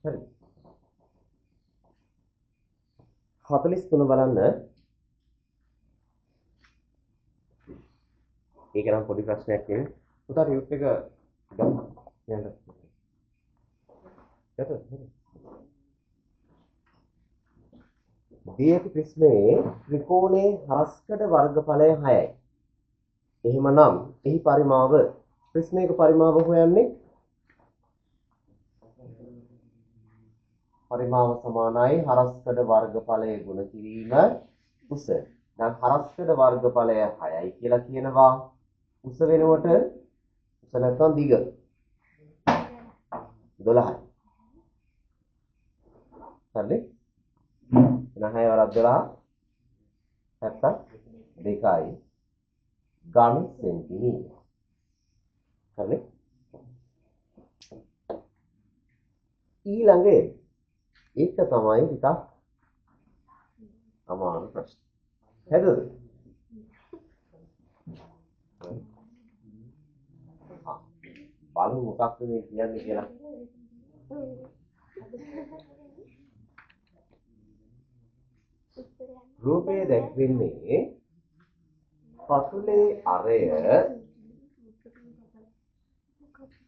හරි. 43 බලන්න. ඒක නම් පොඩි ප්‍රශ්නයක් නෙවෙයි. පුතා රියුට් එක ගමු. යන්න. දීප ප්‍රශ්නේ ත්‍රිකෝණයේ හරස්කඩ වර්ගඵලය 6යි. එහෙමනම් එහි පරිමාව ප්‍රශ්නයක පරිමාව හොයන්නේ පරිමාව සමානයි හරස්කඩ වර්ගඵලය ගුණ කිරීම උස. දැන් හරස්කඩ වර්ගඵලය 6යි කියලා කියනවා. උස වෙනුවට උස නැත්නම් දිග 12යි. හරිද? එහෙනම් 6 වරක් 12 72යි ඝන සෙන්ටිමීටර. හරිද? ඊළඟ ඒක තමයි ටිකක් අමාරු ප්‍රශ්න. හරිද? බලමු මොකක්ද මේ කියන්නේ කියලා. රූපයේ දැක්වෙන්නේ පතුලේ අරය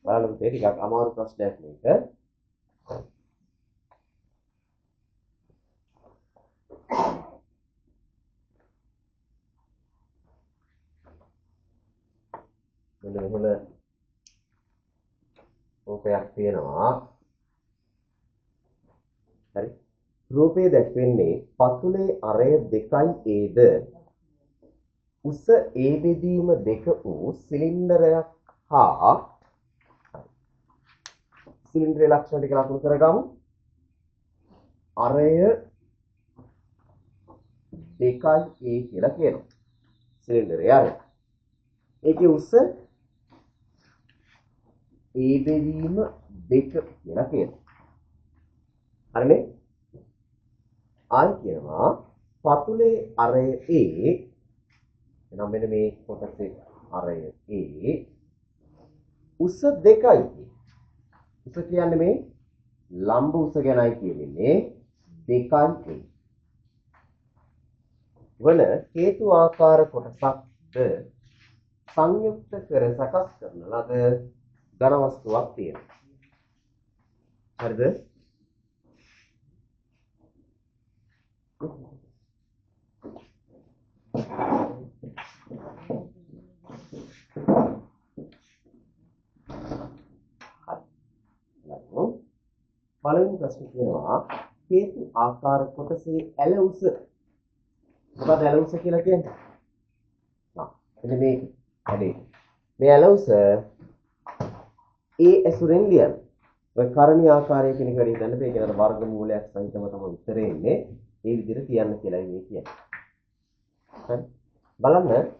බලමු ටිකක් අමාරු ප්‍රශ්නයක් මේක. මෙන්න රූපයක් තියෙනවා. හරි. රූපයේ දැක්වෙන්නේ පතුලේ අරය 2ද උස ඒ බෙදීම 2 වූ සිලින්ඩරයක් හා සිලින්ඩරයේ ලක්ෂණ ටික ලකුණු කරගමු. අරය 2a කියලා කියනවා. සිලින්ඩරයේ අරය. ඒකේ උස ඒ බෙදීම 2 කියලා කියනවා. හරිනේ? ආයි කියනවා පතුලේ අරය A එනම් මෙන්න මේ කොටසේ අරය A උස 2යි. උස කියන්නේ මේ ලම්බ උස ගැනයි කියන්නේ 2යි. වන හේතු ආකාර කොටසක්ද සංයුක්ත කර සකස් කරන ලද ඝන වස්තුවක් තියෙනවා. හරිද? පළවෙනි ප්‍රශ්නේ කියනවා හේතු ආකාර කොටසේ ඇල උස. මොකද ඇල උස කියලා කියන්නේ? එන්න මේ හැදී. මේ ඇල උස ඒ ඇසුරෙන් ලියන්න. ඔය කරණීය ආකාරය කියන එක වැඩි හිතන්න බෑ. ඒකට වර්ගමූලයක් සහිතව තමයි උත්තරේ එන්නේ. ඒ විදිහට කියන්න කියලායි මේ කියන්නේ. හරි. බලන්න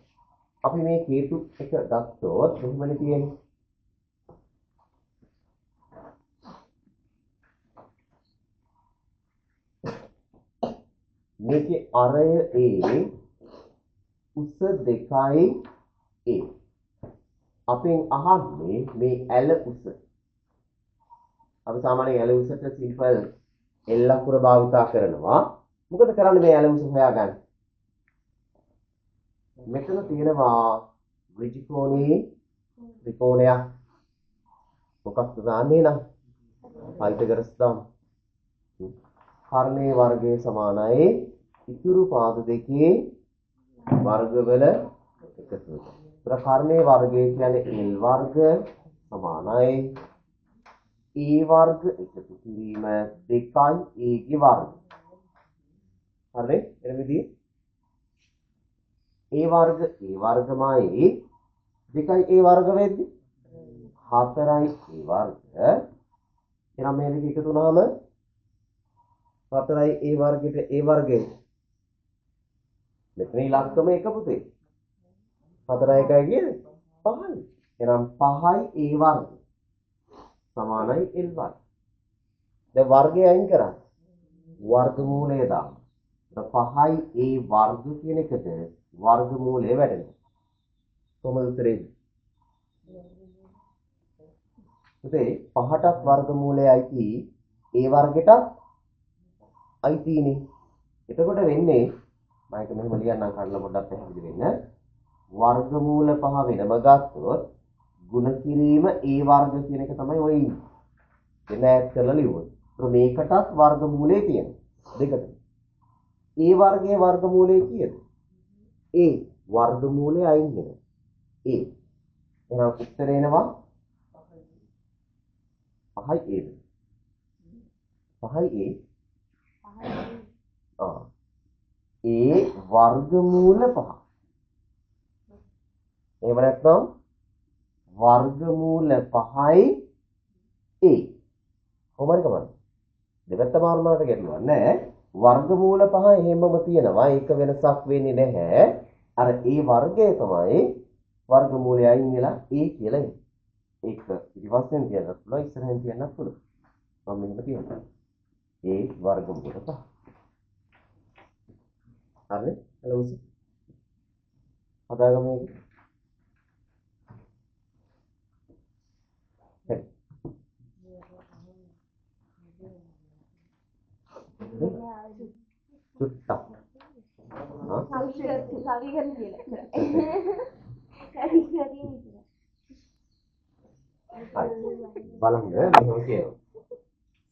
අපි මේ හේතු එක ගත්තොත් කොහොමද තියෙන්නේ? මේකේ අරය A උස 2යි A. අපෙන් අහන්නේ මේ ඇල උස. අපි සාමාන්‍යයෙන් ඇල උසට සිම්පල් L අකුර භාවිතා කරනවා. මොකද කරන්නේ මේ ඇල උස හොයාගන්න? මෙතන තියෙනවා ඍජුකෝණයේ ත්‍රිකෝණයක්. මොකක්ද දාන්නේ නම්? පයිතගරස් දාමු. කර්ණයේ වර්ගය සමානයි ඉතුරු පාද දෙකේ වර්ගවල එකතුව. ඒතර කර්ණයේ වර්ගය කියන්නේ L වර්ග සමානයි A වර්ග එකතු කිරීම 2යි A ගේ වර්ග. හරිද? එන විදිහ A වර්ග වර්ගමයි 2යි A වර්ග වෙද්දී 4යි A වර්ග. එහෙනම් මේ දෙක එකතු වුණාම 4යි A වර්ගයට A වර්ගය. මෙතන ඉලක්කම එක පුතේ. 4යි 1යි කියන්නේ 5යි. එහෙනම් 5යි A වර්ග සමානයි L වර්ග. දැන් වර්ගය අයින් කරන්න. වර්ගමූලය දාන්න. 5යි A වර්ග කියන එකට වර්ගමූලය වැඩෙනවා. කොහොමද උත්තරේ? පුතේ 5ටත් වර්ගමූලයයි ඒ වර්ගෙටත් අයිතිනේ. එතකොට වෙන්නේ මම ඒක මෙහෙම ලියන්නම් කඩලා පොඩ්ඩක් පැහැදිලි වෙන්න. වර්ගමූල 5 වෙනම ගත්තොත් ගුණ කිරීම ඒ වර්ග කියන එක තමයි ඔය ඉන්නේ. එන්න ඈඩ් කරලා ලියුවොත්. ඒත් මේකටත් වර්ගමූලය තියෙනවා. දෙකට. ඒ වර්ගයේ වර්ගමූලය කීයද? ඒ වර්ගමූලය අයින් වෙනවා. ඒ. එහෙනම් උත්තර එනවා 5යි a. 5යි a. ඒ වර්ගමූල 5. එහෙම නැත්නම් වර්ගමූල 5යි a. කොහොමද කරන්නේ? දෙපැත්ත මාරුනාට ගැටලුවක් නැහැ. වර්ගමූල 5 එහෙමම තියෙනවා. ඒක වෙනසක් වෙන්නේ නැහැ. අර ඒ වර්ගය තමයි වර්ගමූලය අයින් වෙලා a කියලා එන්නේ. ඒක ඉතිපස්සෙන් කියන්නත් පුළුවන් ඉස්සරහින් කියන්නත් පුළුවන්. මම මෙහෙම කියන්නම්. a වර්ගමූල 5. හරිද? හලෝස්. හදාගමු මේක. චුට්ටක්. බලන්න මෙහෙම කියනවා.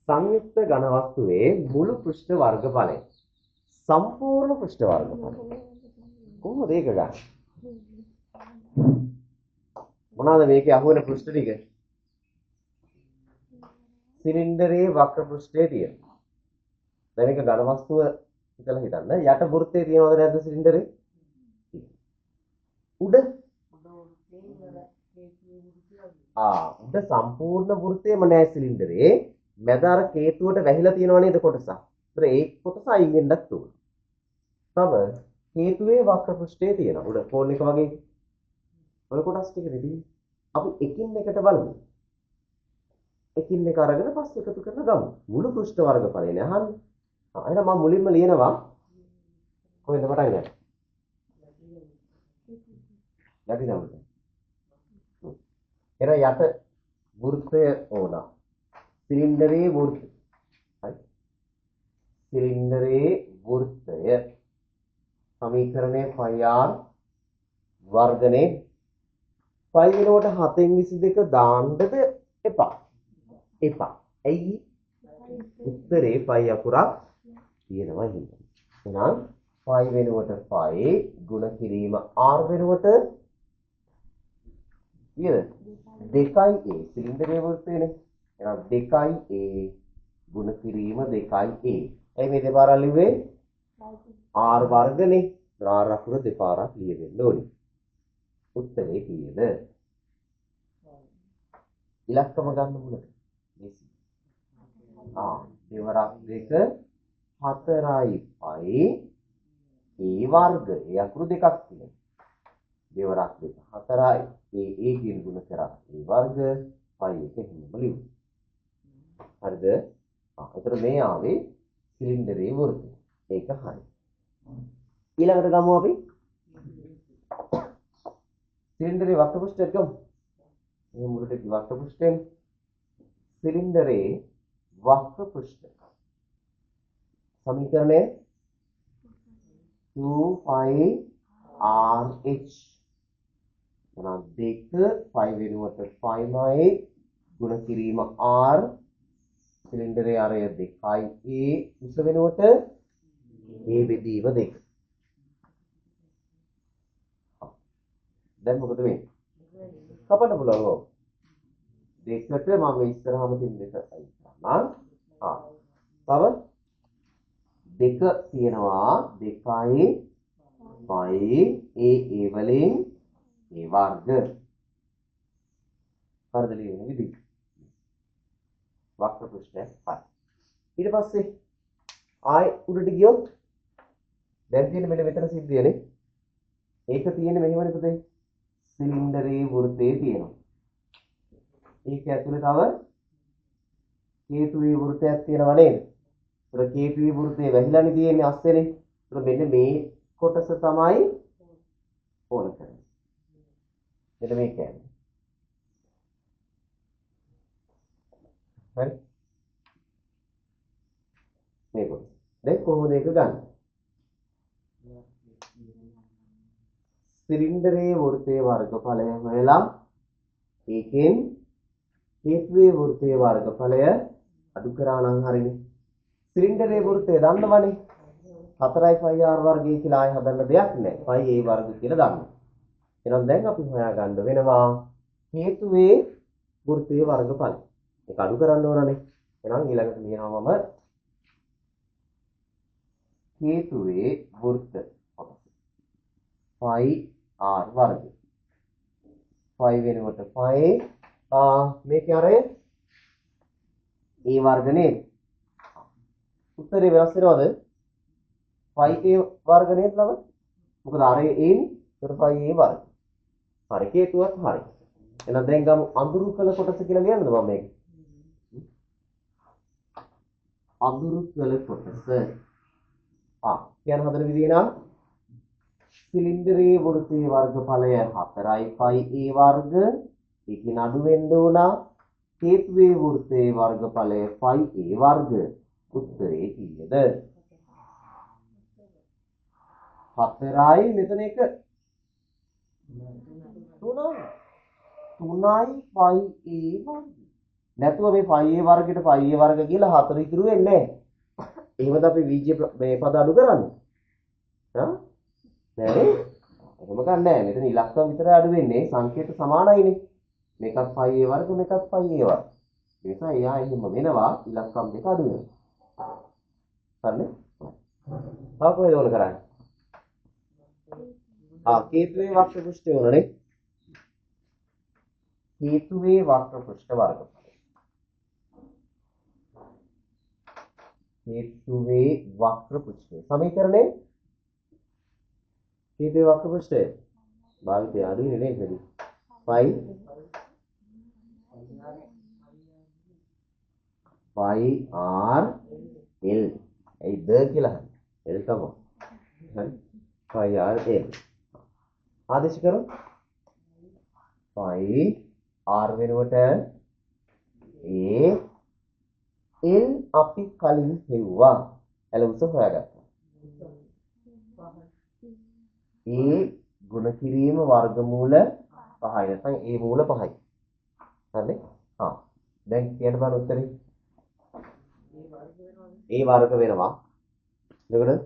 සංයුක්ත ඝන වස්තුවේ මුළු පෘෂ්ඨ වර්ගඵලය සම්පූර්ණ පෘෂ්ඨ වර්ගඵලය කොහොමද ඒක ගන්න? මොනවාද මේකේ අහුවෙන පෘෂ්ඨ ටික? සිලින්ඩරයේ වක්‍ර පෘෂ්ඨයේ තියෙන. දැන් මේක ඝන වස්තුව කියලා හිතන්න. යට වෘත්තයේ තියෙනවද නැද්ද සිලින්ඩරේ? උඩ උඩ සම්පූර්ණ වෘත්තයේම නෑ සිලින්ඩරේ. මැද අර හේතුවට වැහිලා තියෙනව නේද කොටසක්. ඒතර ඒ කොටස අයින් වෙන්නත් ඕන. තව හේතුවේ වක්‍ර පෘෂ්ඨයේ තියෙනවා. උඩ ෆෝන් එක වගේ. ඔය කොටස් ටික නෙදී. අපි එකින් එකට බලමු. එකින් එක අරගෙන පස්සේ එකතු කරලා ගමු. මුළු පෘෂ්ඨ වර්ගඵලය නේ අහන්නේ. එහෙනම් මම මුලින්ම ලියනවා කොහෙන්ද පටන් ගන්නේ? යටි නමුත්. එහෙනම් යට වෘත්තය ඕන. සිලින්ඩරයේ වෘත්තය. හරි. සිලින්ඩරයේ වෘත්තය සමීකරණය πr වර්ගනේ π වෙනකොට 7/22 දාන්නද එපා. එපා. ඇයි? උත්තරේ π අකුරක් තියෙනවා හින්දා. එහෙනම් π වෙනුවට π ගුණ කිරීම r වෙනුවට කීයද? 2a සිලින්ඩරයේ වෘත්තයනේ. එහෙනම් 2a ගුණ කිරීම 2a. එයි මේ දෙපාරක් ලිව්වේ r වර්ගනේ. r අකුර දෙපාරක් ලියවෙන්න ඕනේ. උත්තරේ කීයද? ඉලක්කම ගන්න මුලට. දෙවරක් 2 4යි π ඒ වර්ග. ඒ අකුරු දෙකක් තියෙනවා. දෙවරක් 2 4යි ඒ කියන ගුණ කරා ඒ වර්ග π එක හිමම ලියමු. හරිද? එතකොට මේ ආවේ සිලින්ඩරයේ වෘත්තය. ඒක හරි. ඊළඟට ගමු අපි සිලින්ඩරයේ වක්‍ර පෘෂ්ඨයට ගමු. මේ මුලට වක්‍ර පෘෂ්ඨයෙන් සිලින්ඩරයේ වක්‍ර පෘෂ්ඨ සමීකරණය 2πrh එහෙනම් 2 π වෙනුවට 5යි ගුණ කිරීම r සිලින්ඩරයේ ආරය 2a උස වෙනුවට a බෙදීම 2. දැන් මොකද වෙන්නේ? කපන්න පුළුවන්. දෙකට මම ඉස්සරහම තින් දෙක අයින් කරනවා. තව දෙක තියෙනවා 2යි පයි ඒ වලින් ඒ වර්ග. හරිද ලියන්නේ විදිහ. වක්‍ර පෘෂ්ඨය පයි. ඊට පස්සේ ආයි උඩට ගියොත් දැන් තියෙන මෙන්න මෙතන සිද්ධියනේ. ඒක තියෙන්නේ මෙහෙමනේ පුතේ. සිලින්ඩරයේ වෘත්තයේ තියෙනවා. ඒක ඇතුලේ තව හේතුවේ වෘත්තයක් තියෙනවා නේද? ඒතර හේතුවේ වෘත්තේ වැහිලානේ තියෙන්නේ අස්සෙනේ. ඒතර මෙන්න මේ කොටස තමයි ඕන කරන්නේ. මෙන්න මේ කියන්නේ. හරි. මේ කොටස. දැන් කොහොමද ඒක ගන්න? සිලින්ඩරයේ වෘත්තයේ වර්ගඵලය හොයලා ඒකෙන් හේතුවේ වෘත්තයේ වර්ගඵලය අඩු කරා නම් හරිනේ. සිලින්ඩරයේ වෘත්තය දන්නවනේ. 4යි πr වර්ගය කියලා ආයෙ හදන්න දෙයක් නැහැ. πa වර්ග කියලා දන්නවා. එහෙනම් දැන් අපි හොයාගන්න වෙනවා හේතුවේ වෘත්තයේ වර්ගඵලය. ඒක අඩු කරන්න ඕනනේ. එහෙනම් ඊළඟට ලියනවා මම හේතුවේ වෘත්ත πr වර්ග. π වෙනකොට π මේකේ අර a වර්ග නේද? උත්තරේ වෙනස් වෙනවද? π a වර්ග නේද ළම? මොකද අර a නේ. ඒකට π a වර්ග. හරි හේතුවත් හරි. එහෙනම් දැන් ගමු අඳුරු කළ කොටස කියලා ලියන්නද මම මේක? අඳුරු කළ කොටස. කියන හදන විදිය නම් සිලින්ඩරයේ වෘත්තයේ වර්ගඵලය 4යි π a වර්ග. ඒකේ නඩු වෙන්න ඕන හේතුවේ වෘත්තයේ වර්ගඵලය π a වර්ග. උත්තරේ කීයද? 4යි මෙතන එක 3යි π a වර්ග. නැතුව මේ π a වර්ගයට π a වර්ග කියලා 4 ඉතුරු වෙන්නේ නැහැ. එහෙමද අපි බීජ මේ පද අඩු කරන්නේ? නෑ. එහෙම ගන්න නෑ. මෙතන ඉලක්කම් විතරයි අඩු වෙන්නේ. සංකේත සමානයිනේ. මේකත් π a වර්ග මේකත් π a වර්ග. ඒ නිසා එයා එහෙම වෙනවා ඉලක්කම් දෙක අඩු වෙනවා. හරිනේ? තව කොහෙද ඕන කරන්නේ? හේතුවේ වක්‍ර පෘෂ්ඨය ඕනනේ. හේතුවේ වක්‍ර පෘෂ්ඨ වර්ගඵලය. හේතුවේ වක්‍ර පෘෂ්ඨය. සමීකරණේ හේතුවේ වක්‍ර පෘෂ්ඨය භාවිතය අඩුයිනේ නේද? π r l ඒ ද කියලා හරි. l තමයි. හරි. π r l ආදේශ කරමු. π r වෙනුවට a l අපි කලින් හෙව්වා. එළවුස හොයාගත්තා. ඒ ගුණ කිරීම වර්ගමූල 5යි. නැත්නම් ඒ මූල 5යි. හරිනේ? දැන් කියන්න බලන්න උත්තරේ. ඒ වර්ග වෙනවා. එතකොට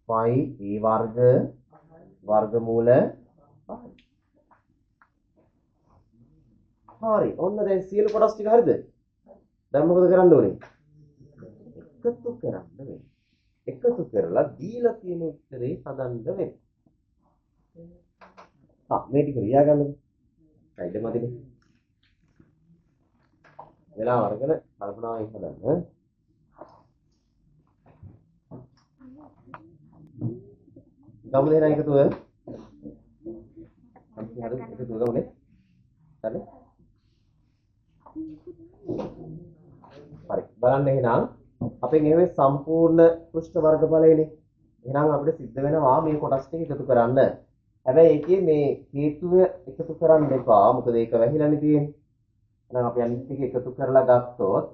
π ඒ වර්ග වර්ගමූල 5යි. හරි. ඔන්න දැන් සියලු කොටස් ටික හරිද? දැන් මොකද කරන්න ඕනේ? එකතු කරන්න වෙනවා. එකතු කරලා දීලා තියෙන උත්තරේ හදන්න වෙනවා. මේ ටික ලියා ගන්නකො. හරිද මදිනේ? වෙලාව අරගෙන කල්පනාවෙන් හදන්න. ගමු දෙනා එකතුව. අපි හරි එකතුව ගමුනේ. හරි. හරි. බලන්න එහෙනම් අපෙන් එහෙම සම්පූර්ණ පෘෂ්ඨ වර්ගඵලයනේ. එහෙනම් අපිට සිද්ධ වෙනවා මේ කොටස් ටික එකතු කරන්න. හැබැයි ඒකේ මේ හේතුව එකතු කරන්න එපා. මොකද ඒක වැහිලානේ තියෙන්නේ. එහෙනම් අපි අනිත් ටික එකතු කරලා ගත්තොත්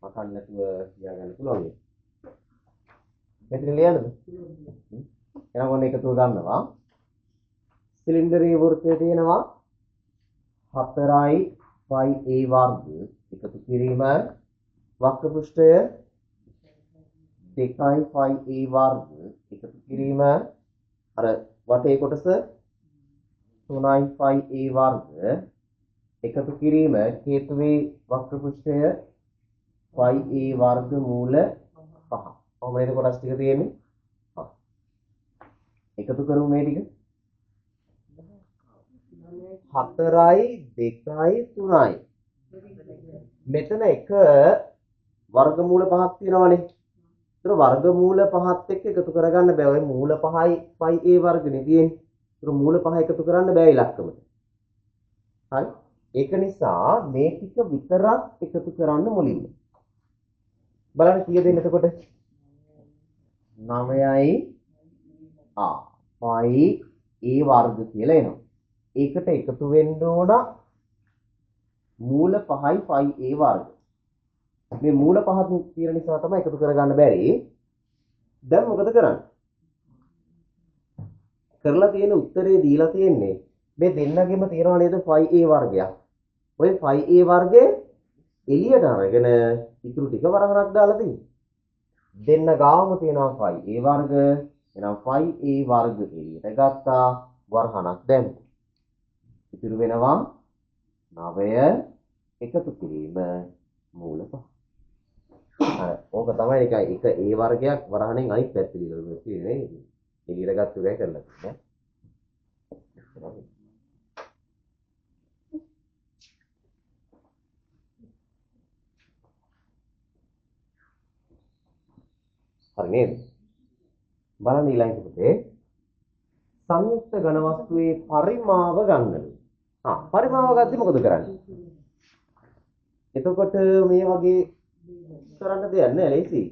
මකන්න නැතුව තියාගන්න පුළුවන්. මෙතන ලියන්නද? එහෙනම් ඔන්න එකතුව ගන්නවා. සිලින්ඩරයේ වෘත්තය තියෙනවා 4යි π a වර්ග එකතු කිරීම වක්‍ර පෘෂ්ඨය 2යි π a වර්ග එකතු කිරීම අර වටේ කොටස 3යි π a වර්ග එකතු කිරීම හේතුවේ වක්‍ර පෘෂ්ඨය π a වර්ග මූල 5. කොහොමද මේ කොටස් ටික තියෙන්නේ? එකතු කරමු මේ ටික. 4යි 2යි 3යි. මෙතන එක වර්ගමූල 5ක් තියෙනවනේ. ඒතර වර්ගමූල 5ත් එක්ක එකතු කරගන්න බෑ. ඔය මූල 5යි π a වර්ගනේ තියෙන්නේ. ඒතර මූල 5 එකතු කරන්න බෑ ඉලක්කමට. හරි. ඒක නිසා මේ ටික විතරක් එකතු කරන්න මුලින්ම. බලන්න කීයද එන්නේ එතකොට? 9යි π a වර්ග කියලා එනවා. ඒකට එකතු වෙන්න ඕන මූල 5යි 5a වර්ග. මේ මූල පහ තියෙන නිසා තමයි එකතු කරගන්න බැරි. දැන් මොකද කරන්නේ? කරලා තියෙන උත්තරේ දීලා තියෙන්නේ මේ දෙන්නගෙම තියනවා නේද 5a වර්ගයක්. ඔය 5a වර්ගය එළියට අරගෙන ඉතුරු ටික වරහණක් දාලා තියෙනවා. දෙන්න ගාම තියෙනවා 5a වර්ග. එහෙනම් 5a වර්ග එළියට ගත්තා වරහණක් දැම්මා. ඉතුරු වෙනවා 9 එකතු කිරීම මූල 5. හරි. ඕක තමයි නිකන් එක a වර්ගයක් වරහණෙන් අනිත් පැත්තට ඉලවලා තියෙන්නේ නේද? එළියට ගත්ත උරය කරලා තියෙනවා. හරි නේද? බලන්න ඊළඟ පුතේ සංයුක්ත ඝන වස්තුවේ පරිමාව ගන්නලු. පරිමාව ගත්තේ මොකද කරන්නේ? එතකොට මේ වගේ කරන්න දෙයක් නැහැ ලේසි.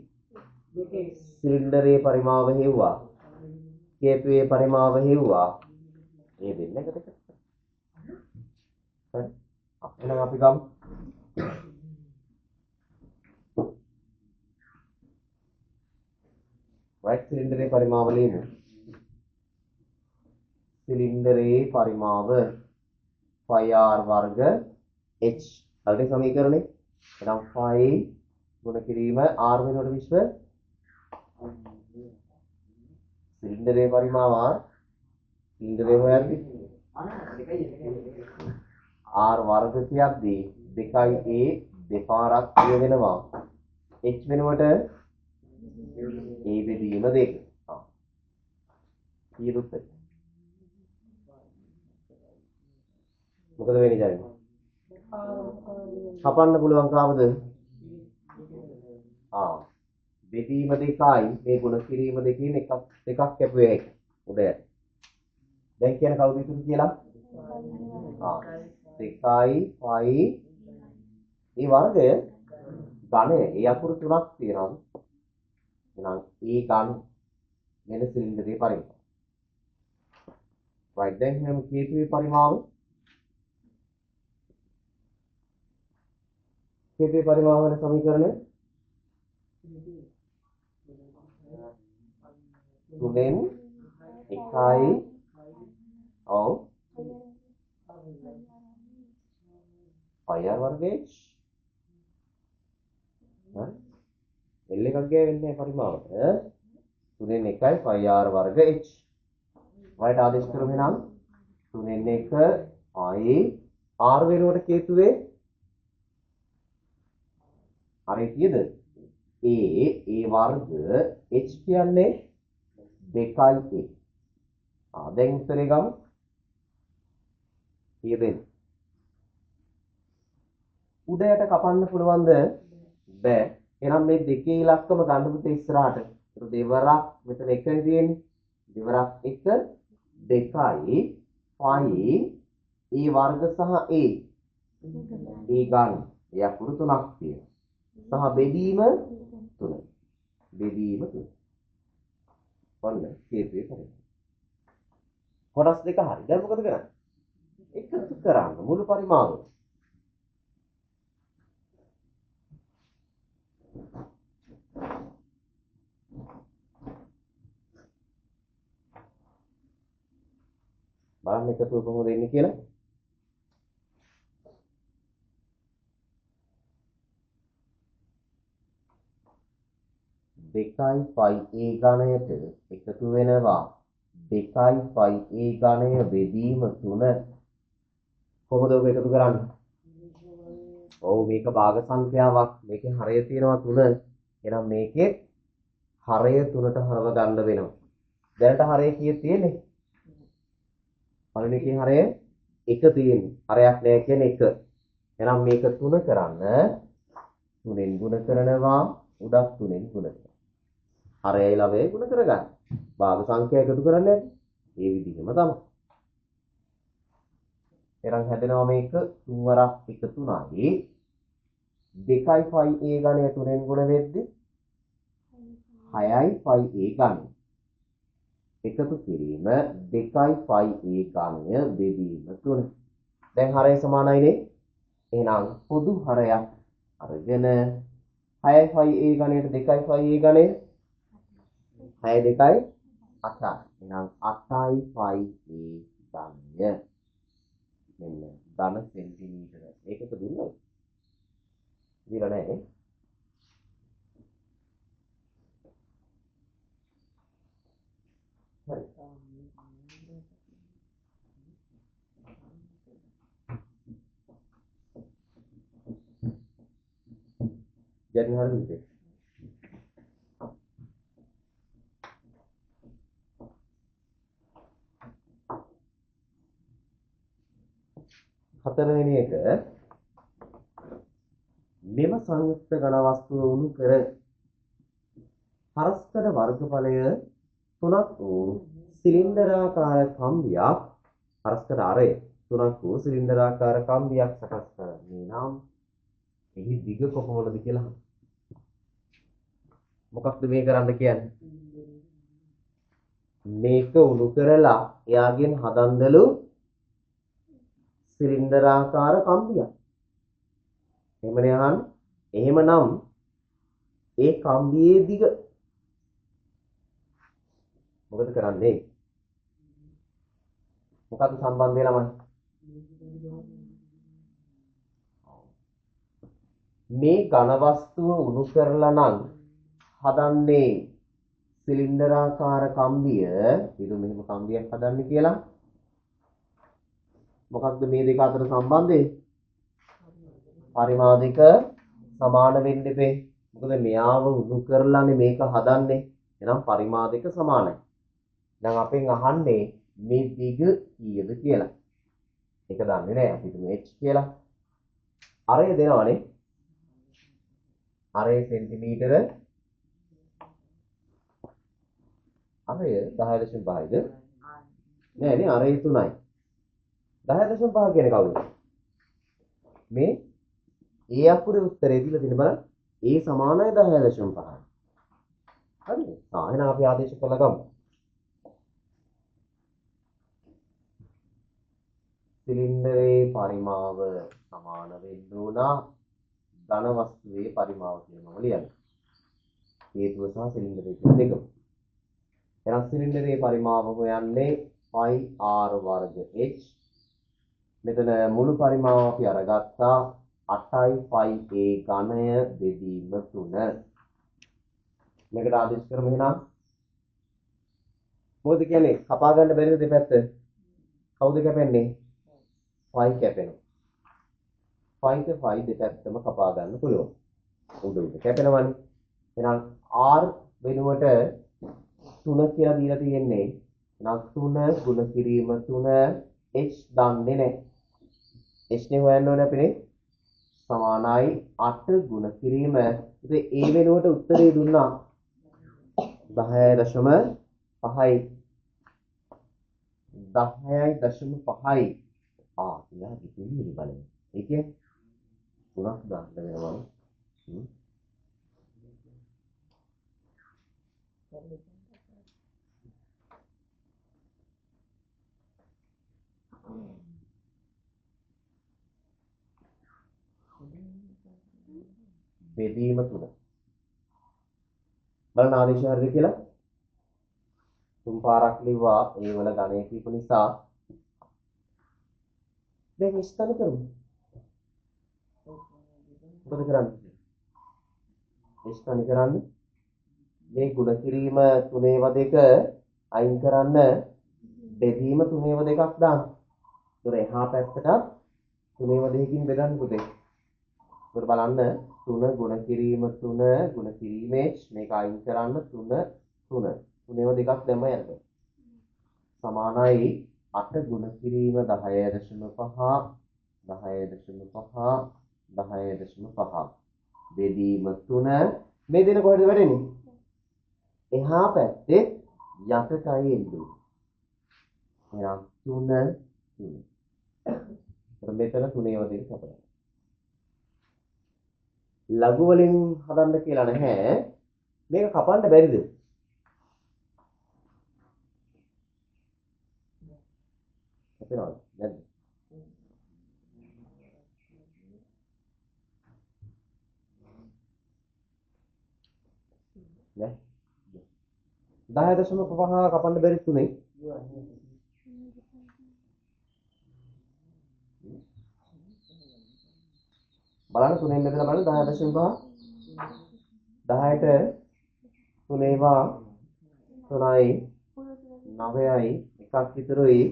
සිලින්ඩරේ පරිමාව හෙව්වා. කේපුවේ පරිමාව හෙව්වා. මේ දෙන්න එකට එකතු. හරි. එහෙනම් අපි ගමු. right සිලින්ඩරේ පරිමාව ලියමු. සිලින්ඩරේ පරිමාව 5r වර්ග h. හරි සමීකරණේ. එහෙනම් 5 ගුණ කිරීම r වෙනකොට විශ්ව සිලින්ඩරේ පරිමාව r සිලින්ඩරේ හොයද්දි r වර්ග කියද්දී 2a දෙපාරක් කිය වෙනවා. h වෙනුවට a බෙදීම 2. කීයද උත්තරේ? මොකද වෙන්නේ දැන්? කපන්න පුළුවන් කාමද? බෙදීම 2යි මේ ගුණ කිරීම දෙකෙන් එකක් කැපුවේ හැකි. උඩයට. දැන් කියන කවුද ඉතුරු කියලා? 2යි 5යි මේ වර්ගය ඝනය ඒ අකුරු තුනක් තියෙනවා. එහෙනම් ඒ ඝන මෙන්න සිලින්ඩරේ පරිමාව. right දැන් මම කේතුවේ පරිමාව කේතුවේ පරිමාව වෙන සමීකරණය 3න් 1යි ඔව් 5r වර්ගයේ L එකක් ගෑවෙන්නේ පරිමාවට 3න් 1යි 5r වර්ග h. right ආදේශ කරමු නම් 3න් 1 i r වෙනුවට කේතුවේ r කීයද? a වර්ග h කියන්නේ 2a. දැන් උත්තරේ ගමු. කීයද? උඩයට කපන්න පුළුවන්ද? බෑ. එහෙනම් මේ දෙකේ ඉලක්කම ගන්න පුතේ ඉස්සරහට. ඒක දෙවරක් මෙතන එකනේ තියෙන්නේ. දෙවරක් 1 2යි 5 a වර්ග සහ a ගන්න. ඒ අකුරු තුනක් තියෙනවා. සහ බෙදීම 3. බෙදීම 3. ඔන්න කේතුවේ පරිමාව. කොටස් දෙක හරි. දැන් මොකද කරන්නේ? එකතු කරන්න මුළු පරිමාව. බලන්න එකතු කොහොමද එන්නේ කියලා. දෙකයි 5a ඝණයට එකතු වෙනවා 2යි 5a ඝණය බෙදීම 3. කොහොමද ඔබ එකතු කරන්නේ? ඔව් මේක භාග සංඛ්‍යාවක්. මේකේ හරය තියෙනවා 3. එහෙනම් මේකේ හරය 3ට හරව ගන්න වෙනවා. දැනට හරය කීයක් තියෙන්නේ? පළවෙනි එකේ හරය 1 තියෙන්නේ. හරයක් නැහැ කියන්නේ 1. එහෙනම් මේක 3 කරන්න 3ෙන් ගුණ කරනවා උඩක් 3ෙන් ගුණ කරනවා. හරයයි ළවයේ ගුණ කරගන්න. භාග සංඛ්‍යා එකතු කරන්නේ ඒ විදිහම තමයි. එහෙනම් හැදෙනවා මේක 3 වරක් 1 3යි 2යි 5a ඝණය 3ෙන් ගුණ වෙද්දී 6යි 5a ඝණය එකතු කිරීම 2යි 5a ඝණය බෙදීම 3. දැන් හරය සමානයිනේ. එහෙනම් පොදු හරයක් අරගෙන 6යි 5a ගණයට 2යි 5a ගණය 6 2යි 8යි. එහෙනම් 8යි 5a ගණය. මෙන්න ධන සෙන්ටිමීටර. ඒකක දුන්නොත් දීලා නැහැ. හරි. jadi hari ini. හතරවෙනි එක මෙම සංයුක්ත ඝන වස්තුව උණු කර හරස්කඩ වර්ගඵලය 3ක් වූ සිලින්ඩරාකාර කම්බියක් හරස්කඩ අරය 3ක් වූ සිලින්ඩරාකාර කම්බියක් සකස් කරන්නේ නම් එහි දිග කොපමණද කියලා. මොකක්ද මේ කරන්න කියන්නේ? මේක උණු කරලා එයාගෙන් හදන්නලු සිලින්ඩරාකාර කම්බියක්. එහෙමනේ අහන්නේ. එහෙමනම් ඒ කම්බියේ දිග මොකද කරන්නේ? මොකක්ද සම්බන්ධය ළමයි? මේ ඝන වස්තුව උණු කරලා නම් හදන්නේ සිලින්ඩරාකාර කම්බිය. ඊළඟ මෙහෙම කම්බියක් හදන්නේ කියලා. මොකක්ද මේ දෙක අතර සම්බන්ධය? පරිමාදික සමාන වෙන්න ඉබේ. මොකද මෙයාව උණු කරලානේ මේක හදන්නේ. එහෙනම් පරිමාදික සමානයි. දැන් අපෙන් අහන්නේ මේ දිග කීයද කියලා. ඒක දන්නේ නැහැ. අපි හිතමු h කියලා. අරය දෙනවනේ. අරය සෙන්ටිමීටර. අරය 10.5යිද? නෑ නේ අරය 3යි. 10.5 කියන්නේ කවුද? මේ ඒ අකුරේ උත්තරේ දීලා තියෙන බලන්න. ඒ සමානයි 10.5. හරිද? එහෙනම් අපි ආදේශ කරලා ගමු. සිලින්ඩරේ පරිමාව සමාන වෙන්න උනා ඝන වස්තුවේ පරිමාව කියනම ලියන්න. හේතුව සහ සිලින්ඩරේ කියන දෙකම. එහෙනම් සිලින්ඩරේ පරිමාව හොයන්නේ pi r වර්ග h. මෙතන මුළු පරිමාව අපි අරගත්තා 8යි 5a ඝනය බෙදීම 3. මේකට ආදේශ කරමු එහෙනම්. මොකද කියන්නේ? කපා ගන්න බැරිද දෙපැත්ත? කවුද කැපෙන්නේ? 5 කැපෙනවා. 5 5 දෙපැත්තම කපා ගන්න පුළුවන්. උඩ කැපෙනවනේ. එහෙනම් r වෙනුවට 3 කියලා දීලා තියෙන්නේ. එහෙනම් 3 ගුණ කිරීම 3 h දන්නේ නැහැ. h නේ හොයන්න ඕනේ අපිනේ. සමානයි 8 ගුණ කිරීම. ඉතින් ඒ වෙනුවට උත්තරේ දුන්නා 10.5යි. 10.5යි. කියලා හිතුවේ බලන්න. ඒ කියන්නේ 3ක් දාන්න වෙනවා. බෙදීම 3. බලන්න ආදේශය හරිද කියලා. තුන් පාරක් ලිව්වා ඒ වල ගණය කීප නිසා දැන් ඉස්තන කරමු. මොකද කරන්නේ? ඉස්තන කරන්නේ මේ ගුණ කිරීම 3/2 අයින් කරන්න බෙදීම 3/2ක් දාන්න. ඒතර එහා පැත්තට 3/2කින් බෙදන්න පුතේ. ඒතර බලන්න 3 ගුණ කිරීම 3 ගුණ කිරීමේ මේක අයින් කරන්න 3 3 3/2ක් දැම්ම යන්න. සමානයි 8 ගුණ කිරීම 10.5 10.5 10.5 බෙදීම 3 මේ දෙන කොහෙද වැටෙන්නේ? එහා පැත්තේ යටටයි එන්නේ. එහෙනම් 3 3. මෙතන 3/2 කපනවා. ලඝු වලින් හදන්න කියලා නැහැ. මේක කපන්න බැරිද? කපනවද? නැද්ද? නෑ 10.5 කපන්න බැරි 3යි බලන්න 3ෙන් බෙදලා බලන්න 10.5 10ට 3 ඒවා 3යි 9යි එකක් ඉතුරුයි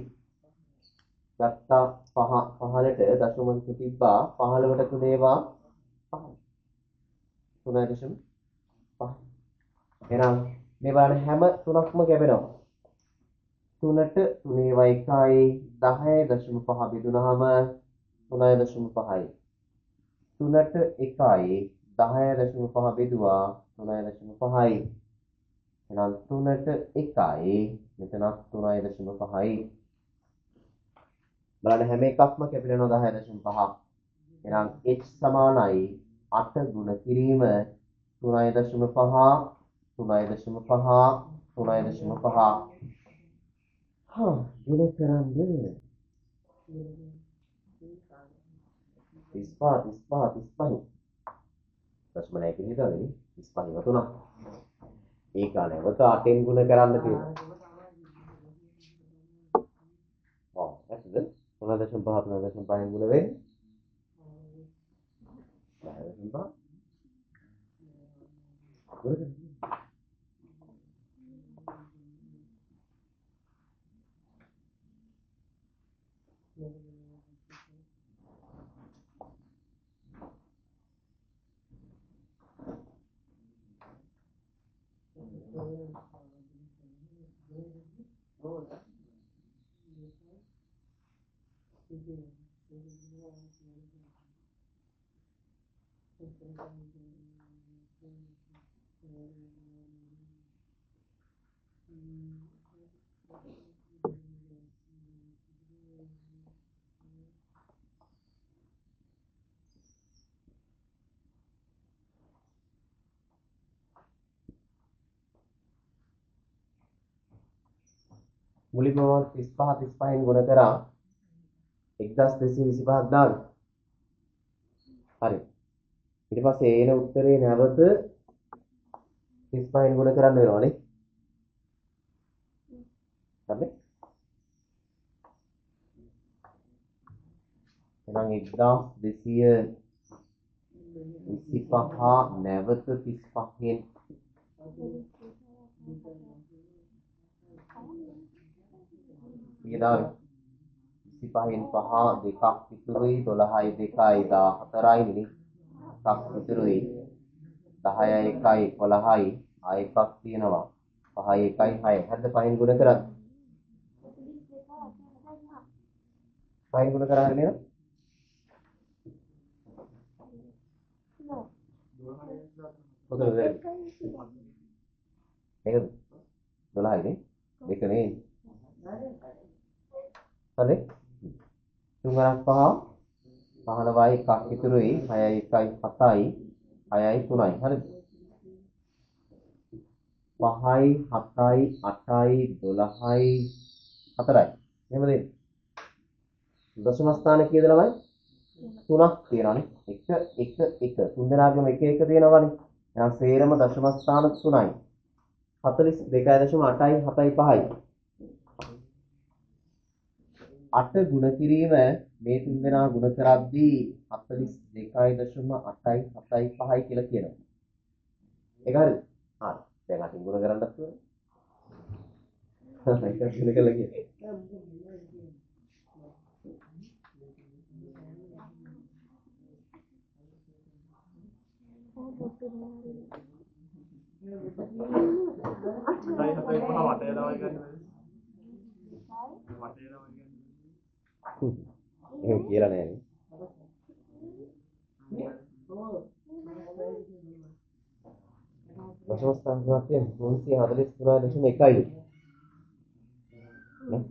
ගත්තා 5 15ට දශමක තිබ්බා 15ට 3 ඒවා 5යි 3.5 එහෙනම් මේ බලන්න හැම තුනක්ම කැපෙනවා 3ට 3 ඒවා 1යි 10.5 බෙදුනහම 3.5යි 3ට 1යි 10.5 බෙදුවා 3.5යි එහෙනම් 3ට 1යි මෙතනත් 3.5යි බලන්න හැම එකක්ම කැපිලා යනවා 10.5 එහෙනම් h සමානයි 8 ගුණ කිරීම 3.5 3.5 3.5 ගුණ කරන්නේ 35 දශම නැති හිතන්නේ 35 තුනක් ඒක නැවත 8ෙන් ගුණ කරන්න තියෙනවා ඔව් ඇත්තද 3.5 ගුණ වෙන්නේ 10.5 මුලින්ම 35න් ගුණ කරා 1225ක් දාන්න. හරි. ඊට පස්සේ එන උත්තරේ නැවත 35න් ගුණ කරන්න වෙනවනේ. හරි. එහෙනම් 1225 නැවත 35න් ඊදාල් 25න් 5 දෙකක් ඉතුරුයි 12යි 2යි 14යි නේ එකක් ඉතුරුයි 10යි 1යි 11යි ආ එකක් තියෙනවා 5යි 1යි 6යි හරිද 5න් ගුණ කරත් 5න් ගුණ කරා හරිය නේද ඔතන වැරදි ඒකද 12යි නේ දෙක නේ හරි 3 5 15යි එකක් ඉතුරුයි 6යි 1යි 7යි 6යි 3යි හරිද 5යි 7යි 8යි 12යි 4යි එහෙම දෙන්න දශම ස්ථාන කීයද ළමයි 3ක් තියෙනවානේ 1 1 1 තුන් දෙනාගේම 1 1 තියෙනවානේ එහෙනම් සේරම දශම ස්ථාන 3යි 42.8යි 7යි 5යි 8 ගුණ කිරීම මේ තුන් දෙනා ගුණ කරද්දී 42.8යි 7යි 5යි කියලා කියනවා. ඒක හරිද? හරි. දැන් අතින් ගුණ කරන්නත් ඕනේ. ඒක ගුණ කළා කියන්නේ. එහෙම කියලා නෑනේ. දශම ස්ථාන තුනක් තියෙනවා 343.1යි. නේ?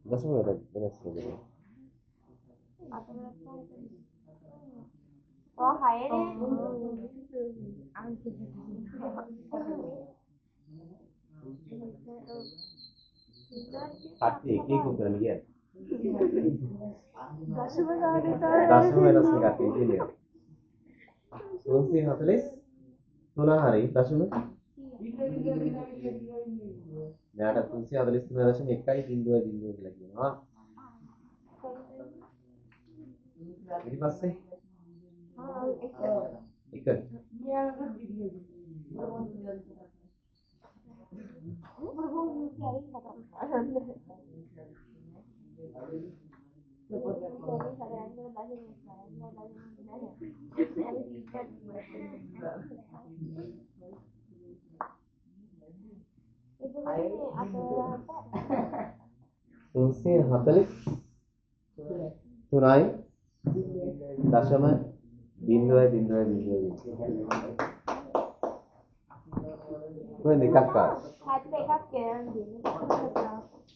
දශම වෙනස් වෙනවා. කට්ටිය එක එක උත්තරන කියන්නේ. දශම වෙනස් එක කට්ටිය කියන්නේ. 343 හරි දශම මෙයාට 343.1 කියලා කියනවා. ඊට පස්සේ එක තුන්සිය 43යි දශම බිංදුවයි කොහෙන්ද එකක් ආවා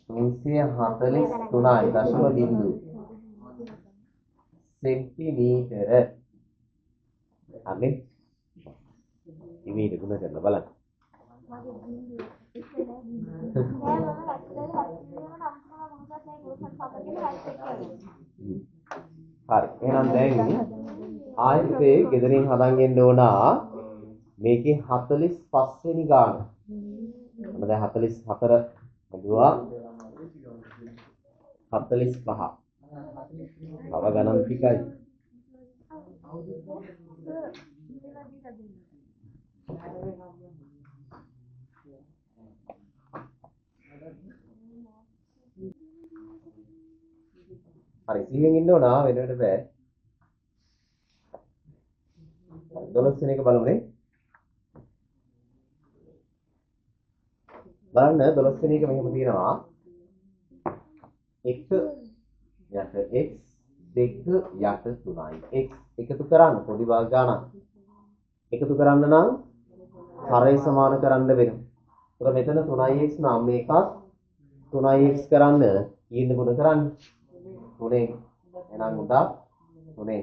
343යි දශම බිංදුව සෙන්ටිමීටර අනේ ඉමේජ් ගුණ කරලා බලන්න හරි එහෙනම් දැන් ආයතේ ගෙදරින් හදන් ගෙන්න ඕන මේකේ 45 වෙනි ගාන. මම දැන් 44 හදුවා 45. තව ගණන් ටිකයි. හරි සිහියෙන් ඉන්න ඕන වෙනවට බෑ. 12 වෙනි එක බලමුනේ. බලන්න 12 වෙනි එක මෙහෙම තියෙනවා 1 යට x 2 යට 3යි x එකතු කරන්න පොඩි භාග ගණන් එකතු කරන්න නම් හරය සමාන කරන්න වෙනවා. ඒතර මෙතන 3x නම් මේකත් 3x කරන්න කීයද ගුණ කරන්නේ 3 එහෙනම් උදා 3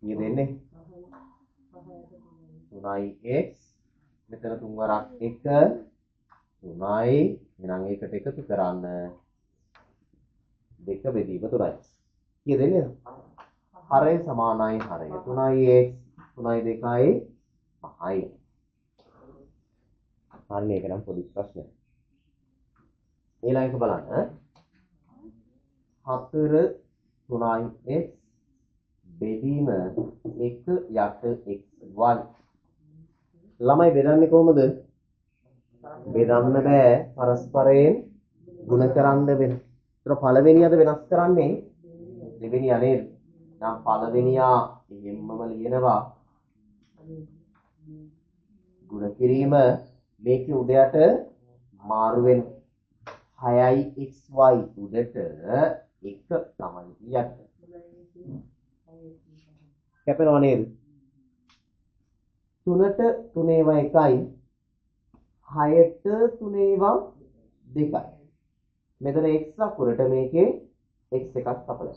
කීය දෙන්නේ 3x මෙතන 3 වරක් 1 3යි එහෙනම් ඒකට එකතු කරන්න 2 බෙදීම 3යි. කීය දෙන්නේ? හරය සමානයි හරය. 3x 3යි 2යි 5යි. අන්න ඒක නම් පොඩි ප්‍රශ්නයක්. ඊළඟ එක බලන්න. 4 3x බෙදීම 1 යට xy. ළමයි බෙදන්නේ කොහොමද? බෙදන්න බෑ පරස්පරයෙන් ගුණ කරන්න වෙන. ඒතර පළවෙනියද වෙනස් කරන්නේ දෙවෙනියා නේද? නම් පළවෙනියා එහෙම්මම ලියනවා. ගුණ කිරීම මේකේ උඩයට මාරු වෙන 6යි xy උඩට 1 තමයි යට. කැපෙනව නේද? 3ට 3 ඒවා 1යි 6ට 3 ඒවා 2යි. මෙතන x අකුරට මේකේ x එකක් කපලා.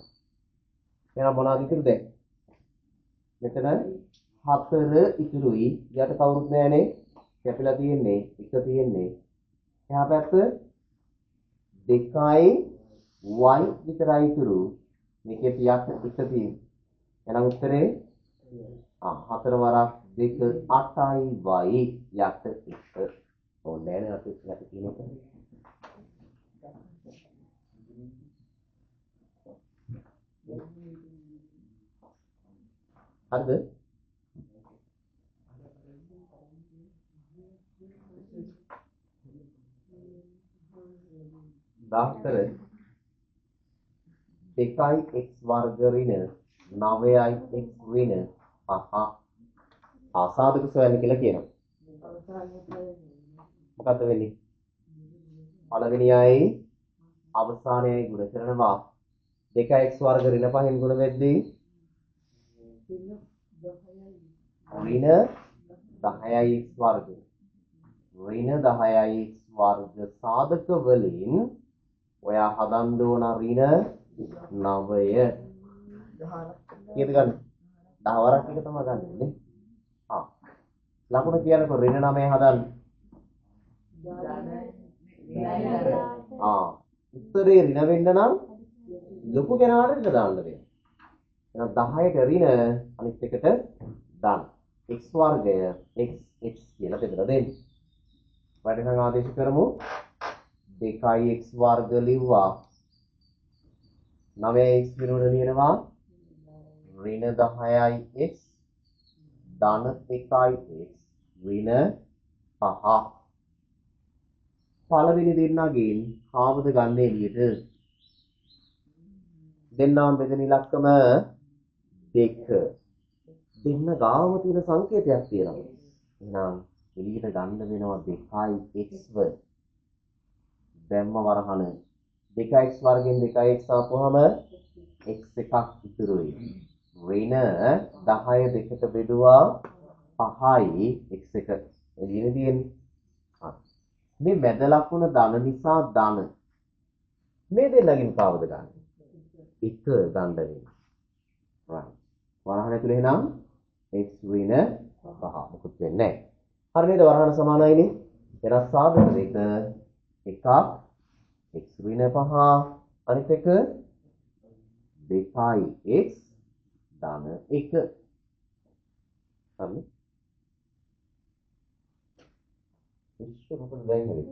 එහෙනම් මොනවද ඉතුරු දැන්? මෙතන 4 ඉතුරුයි. යට කවුරුත් නැහැනේ. කැපිලා තියෙන්නේ 1 තියෙන්නේ. එහා පැත්ත 2යි y විතරයි ඉතුරු. මේකේ පියක් 1 තියෙන්නේ. එහෙනම් උත්තරේ 4 වරක් 2 8යි y යට 1. ඕනේ නෑ අපි යට කියන එක. හරිද? දාස්තර 2යි x වර්ග ඍණ 9යි x ඍණ 5 ආසාදක සොයන්න කියලා කියනවා. මොකද්ද වෙන්නේ? පළවෙනියයි අවසානයයි ගුණ කරනවා 2x වර්ග ඍණ 5න් ගුණ වෙද්දී ඍණ 10යි x වර්ග ඍණ 10යි x වර්ග සාධක වලින් ඔයා හදන්න ඕන ඍණ 9. කීයද ගන්න? 10 වරක් එක තමයි ගන්නෙ. ආ. ලකුණ කියනකොට ඍණ 9 හදන්න. උත්තරේ ඍණ වෙන්න නම් ලොකු කෙනාට ඍණ දාන්න වෙනවා. එහෙනම් 10ට ඍණ අනිත් එකට දාන්න. x වර්ගය x කියලා බෙදලා දෙන්න. වැඩසටහන ආදේශ කරමු. 2x වර්ග ලිව්වා. 9x වෙනුවට ලියනවා ඍණ 10x ධන 1x ඍණ 5. පළවෙනි දෙන්නගෙන් කාවද ගන්න එළියට? දෙන්නාම බෙදෙන ඉලක්කම 2. දෙන්න ගාම තියෙන සංකේතයක් තියෙනවා. එහෙනම් එළියට ගන්න වෙනවා 2x වර්ග. දැම්ම වරහන 2x වර්ගෙන් 2x ආපුවාම x එකක් ඉතුරු වෙයි. ඍණ 10 දෙකට බෙදුවා 5යි x එක එළියේ තියෙන්නේ. මේ මැද ලකුණ ධන නිසා ධන. මේ දෙන්නගෙන් කාවද ගන්න? 1 ගන්න වෙනවා. right. වරහන ඇතුලේ එහෙනම් x ඍණ 5 මොකුත් වෙන්නේ නැහැ. හරි නේද? වරහන සමානයිනේ. එරස් සාධක දෙක එකක් x ඍණ 5 අනිත් එක 2x ධන 1. හරි. ඉස්සර මොකද දැන් හරි.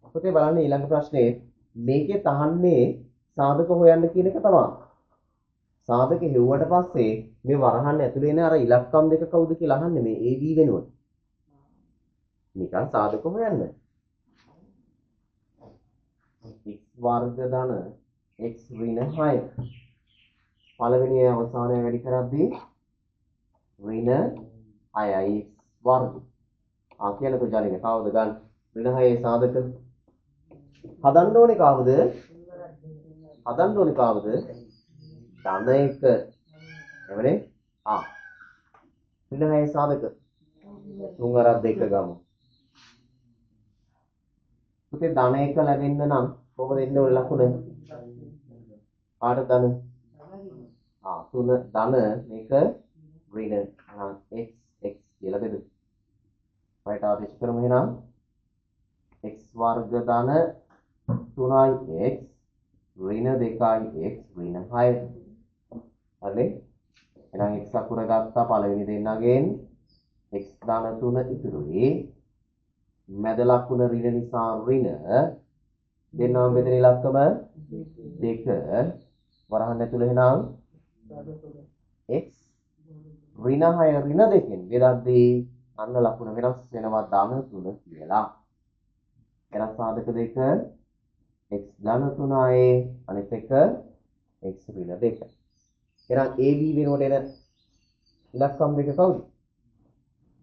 අපිට බලන්න ඊළඟ ප්‍රශ්නේ මේකේ තහන්නේ සාධක හොයන්න කියන එක තමයි. සාධක හෙව්වට පස්සේ මේ වරහන් ඇතුලේ එන අර ඉලක්කම් දෙක කවුද කියලා අහන්නේ මේ AB වෙනුවට. නිකන් සාධක හොයන්න. x වර්ග ධන x ඍණ 6. පළවෙනි අවසානය වැඩි කරද්දී ඍණ 6යි x වර්ග. කියනකො ජාලිනේ කවුද ගන්න? ඍණ 6 සාධක හදන්න ඕනේ කවුද? හදන්න ඕනේ කවුද? ධන 1. එවනේ? ඍණ 6 සාධක 3 අරක් 2 ගමු. පුතේ ධන 1 ලැබෙන්න නම් කොහොමද එන්න ඕනේ ලකුණ? ආට ධන 3 ධන මේක ඍණ x කියලා බෙදමු. right ආදේශ කරමු එහෙනම් x වර්ග ධන 3x ඍණ 2x ඍණ 6. හරි? එහෙනම් x අකුර ගත්තා පළවෙනි දෙන්නගෙන් x ධන 3 ඉතුරුයි. මැද ලකුණ ඍණ නිසා ඍණ දෙන්නම බෙදෙන ඉලක්කම 2. වරහන් ඇතුළේ එහෙනම් x ඍණ 6 ඍණ 2කින් බෙදද්දී අන්න ලකුණ වෙනස් වෙනවා ධන 3 කියලා. එරස් සාධක දෙක x ධන 3යි අනිත් එක x ඍණ 2. එහෙනම් AB වෙනුවට එන ඉලක්කම් දෙක කවුද?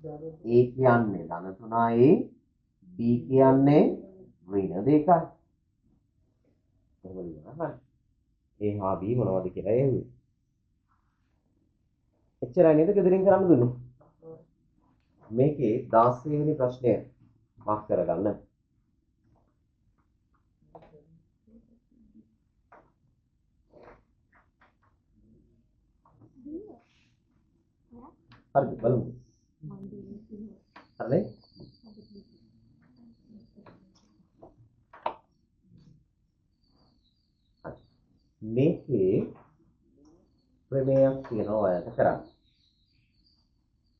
A කියන්නේ ධන 3යි B කියන්නේ ඍණ 2යි. එහෙම ලියනවා. A හා B මොනවද කියලා එන්නේ. එච්චරයි නේද ගෙදරින් කරන්න දුන්නේ. මේකේ 16 වෙනි ප්‍රශ්නය මාක් කරගන්න. හරිද බලමු. හරිනේ? මේකේ ප්‍රමේයක් තියෙනවා ඔයාලට කරන්න.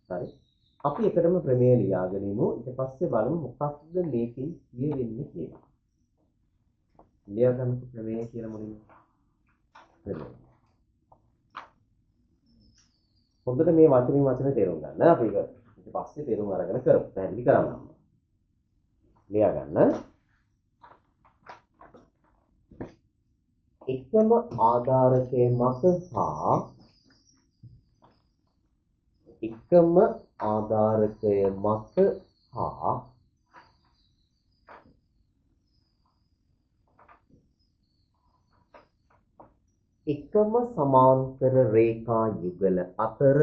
හරි. අපි එකටම ප්‍රමේය ලියාගෙන ඉමු. ඊට පස්සේ බලමු මොකක්ද මේකෙන් කියවෙන්නේ කියලා. ලියා ගන්න ප්‍රමේය කියලා මොනින්ද? ප්‍රමේය. හොඳට මේ වචන තේරුම් ගන්න. අපි ඒක ඊට පස්සේ තේරුම් අරගෙන කරමු. පැහැදිලි කරන්න. ලියා ගන්න. එකම ආධාරකයේ මත හා එකම ආධාරකය මත හා එකම සමාන්තර රේඛා යුගල අතර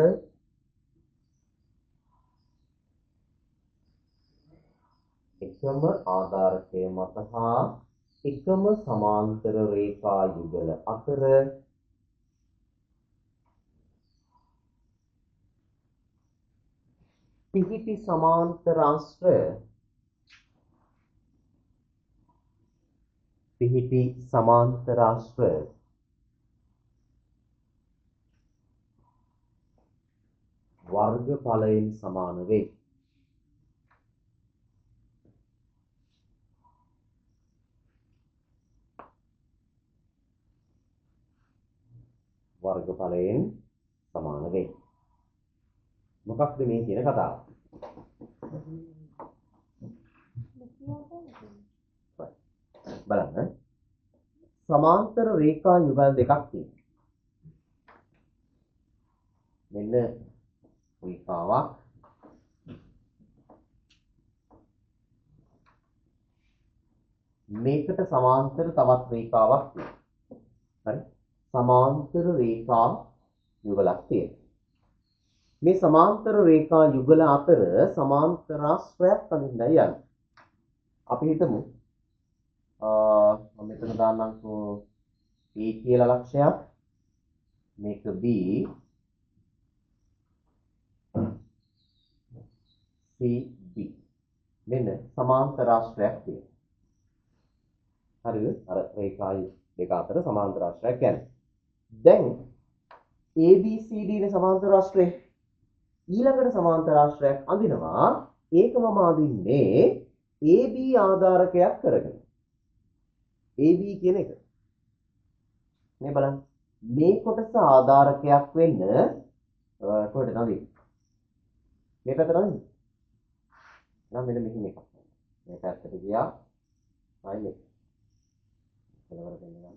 එකම ආධාරකය මත හා එකම සමාන්තර රේඛා යුගල අතර පිහිටි සමාන්තරාශ්‍රය වර්ගඵලයෙන් සමාන වේ. වර්ගඵලයෙන් සමාන වේ. මොකක්ද මේ කියන කතාව? බලන්න. සමාන්තර රේඛා යුගල් දෙකක් තියෙනවා. මෙන්න රේඛාවක් මේකට සමාන්තර තවත් රේඛාවක් තියෙනවා. හරි? සමාන්තර රේඛා යුගලක් තියෙනවා. මේ සමාන්තර රේඛා යුගල අතර සමාන්තරාශ්‍රයක් අඳින්නයි යන්නේ. අපි හිතමු මම මෙතන දාන්නම්කෝ A කියලා ලක්ෂයක්, මේක B, C, B. මෙන්න සමාන්තරාශ්‍රයක් තියෙනවා. හරිද? අර රේඛා දෙක අතර සමාන්තරාශ්‍රයක් කියන්නේ. දැන් ABCD නේ සමාන්තරාශ්‍රය. ඊළඟට සමාන්තරාශ්‍රයක් අඳිනවා. ඒක මම අඳින්නේ AB ආධාරකයක් කරගෙන. AB කියන එක. මේ බලන්න. මේ කොටස ආධාරකයක් වෙන්න කොහෙද නදින්නේ? මේ පැත්තට නදින්නේ. නම් මෙන්න මෙහිම එකක්. මේ පැත්තට ගියා. ආයේ කෙලවර දෙන්න ගන්න.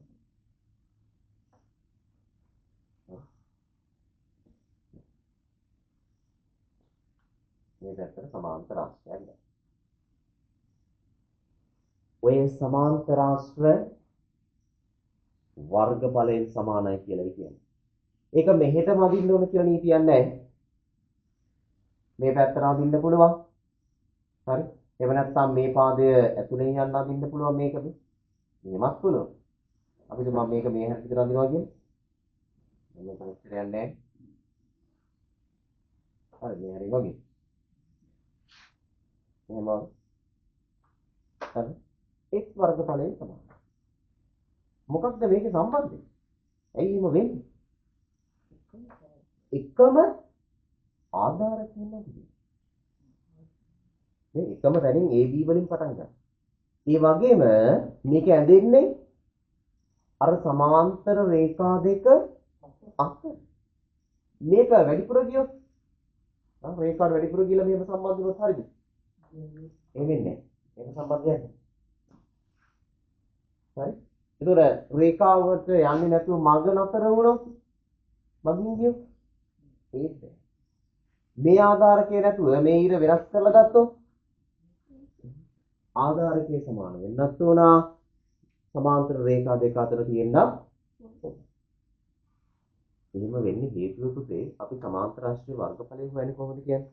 මේ පැත්තට සමාන්තරාශ්‍රයක් ගන්න. ඔය සමාන්තරාශ්‍රය වර්ගඵලයෙන් සමානයි කියලා කියන්නේ. ඒක මෙහෙටම අදින්න ඕන කියලා නීතියක් නැහැ. මේ පැත්තට අදින්න පුළුවන්. හරි? එහෙම නැත්නම් මේ පාදය ඇතුලෙන් යන්න අදින්න පුළුවන් මේකද? මෙහෙමත් පුළුවන්. අපිට මම මේක මේ හැටි විතර අදිනවා කියන්නේ. මේක කොච්චර යන්නේ නැහැ. හරි මේ හරි වගේ. එහෙම හරි. x වර්ගඵලයෙන් සමානයි. මොකක්ද මේකේ සම්බන්ධය? ඇයි එහෙම වෙන්නේ? එකම ආධාරකයක් නේද? මේ එකම තැනින් AB වලින් පටන් ගන්න. ඒ වගේම මේක ඇඳෙන්නේ අර සමාන්තර රේඛා දෙක අතර. මේක වැඩිපුර ගියොත් රේඛාවට වැඩිපුර ගිහලා මේක සම්බන්ධ වුණොත් හරිද? එවෙන්නේ. මේක සම්බන්ධයක්. හරි? ඒතොර රේඛාවට යන්නේ නැතුව මග නතර වුණොත් මගින් ගියොත් ඒත් මේ ආධාරකේ නැතුව මේ ඉර වෙනස් කරලා ගත්තොත් ආධාරකයේ සමාන වෙන්නත් ඕන. සමාන්තර රේඛා දෙක අතර තියෙන එහෙම වෙන්නේ හේතුවකුතේ අපි සමාන්තරාශ්‍රී වර්ගඵලය හොයන්නේ කොහොමද කියන්නේ?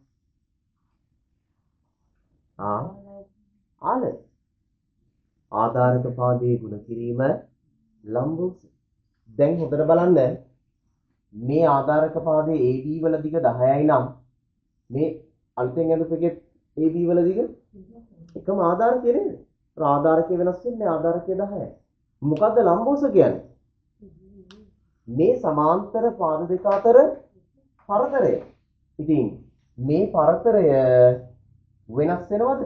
ආල ආධාරක පාදයේ ගුණ කිරීම ලම්බෝස. දැන් හොඳට බලන්න මේ ආධාරක පාදයේ AB වල දිග 10යි නම් මේ අලුතෙන් ඇඳපු එකේ AB වල දිග එකම ආධාරකය නේද? ඒත් ආධාරකය වෙනස් වෙන්නේ ආධාරකය 10යි. මොකද්ද ලම්බෝස කියන්නේ? මේ සමාන්තර පාද දෙක අතර පරතරය. ඉතින් මේ පරතරය වෙනස් වෙනවද?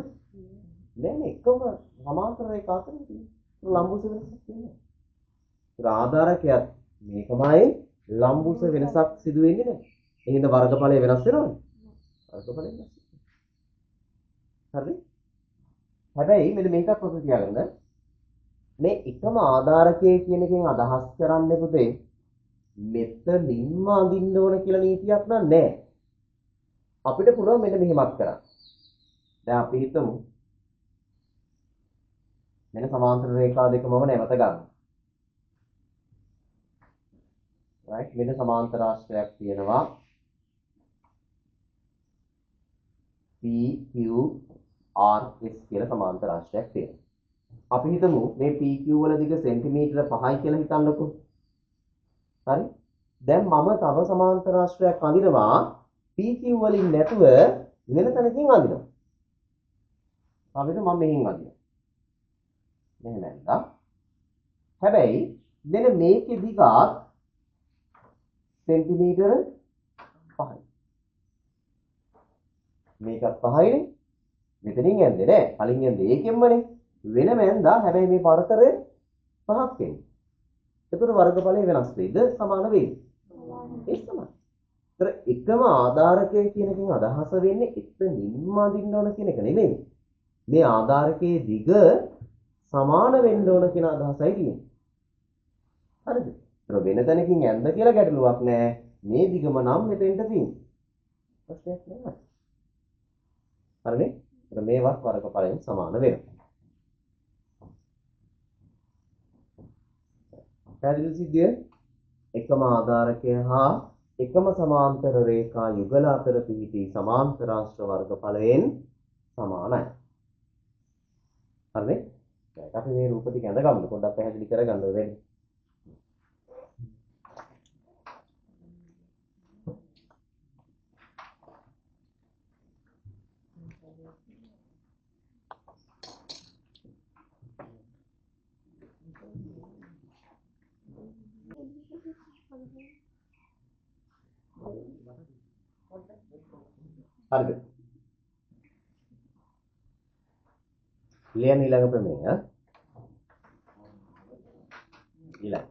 නෑ එකම සමාන්තර රේඛා අතර ලම්බෝස වෙනසක් තියෙනවා. ඒත් ආධාරකයත් මේකමයි ලම්බෝස වෙනසක් සිදු වෙන්නේ නැහැ. එහෙනම් වර්ගඵලය වෙනස් වෙනවද? වර්ගඵලය වෙනස්. හරි? හැබැයි මෙන්න මේකත් පොත තියාගන්න. මේ එකම ආධාරකයේ කියන එකෙන් අදහස් කරන්නේ පුතේ මෙතනින්ම අඳින්න ඕන කියලා නීතියක් නෑ. අපිට පුළුවන් මෙන්න මෙහෙමත් කරන්න. දැන් අපි හිතමු මෙන්න සමාන්තර රේඛා දෙකමම නැවත ගන්න. right මෙන්න සමාන්තර ආශ්‍රයයක් තියෙනවා PQRS කියලා සමාන්තර ආශ්‍රයයක් තියෙනවා. අපි හිතමු මේ PQ වල දිග සෙන්ටිමීටර 5යි කියලා හිතන්නකෝ. හරි? දැන් මම තව සමාන්තර ආශ්‍රයයක් අඳිනවා PQ වලින් නැතුව වෙන තැනකින් අඳිනවා. අපිට මම මෙහෙන් අඳිනවා. මෙහෙම නැන්දා. හැබැයි මෙන්න මේකේ දිගත් සෙන්ටිමීටර 5යි. මේකත් 5යිනේ. මෙතනින් යන්නේ නෑ. කලින් යන්නේ ඒකෙන්මනේ. වෙනම ඇඳා හැබැයි මේ පරතරය 5ක් වෙන්නේ. ඒතර වර්ගඵලය වෙනස් වෙයිද සමාන වෙයිද? ඒ සමානයි. ඒතර එකම ආධාරකය කියන එකෙන් අදහස වෙන්නේ එතනින්ම අඳින්න ඕන කියන එක නෙමෙයි. මේ ආධාරකයේ දිග සමාන වෙන්න ඕන කියන අදහසයි තියෙන්නේ. හරිද? ඒතර වෙන තැනකින් ඇඳ කියලා ගැටලුවක් නෑ. මේ දිගම නම් මෙතෙන්ට තියෙන්නේ. ප්‍රශ්නයක් නෑ. හරිනේ? ඒතර මේවත් වර්ගඵලයෙන් සමාන වෙනවා. පැහැදිලි සිද්ධිය එකම ආධාරකය හා එකම සමාන්තර රේඛා යුගල අතර පිහිටි සමාන්තර ආශ්‍ර වර්ගඵලයෙන් සමානයි. හරිනේ? දැන් අපි මේ රූප ටික ඇඳගමු පොඩ්ඩක් පැහැදිලි කරගන්න ඕනේ. හරිද? ලියන්න ඊළඟ ප්‍රමේය. ඊළඟ.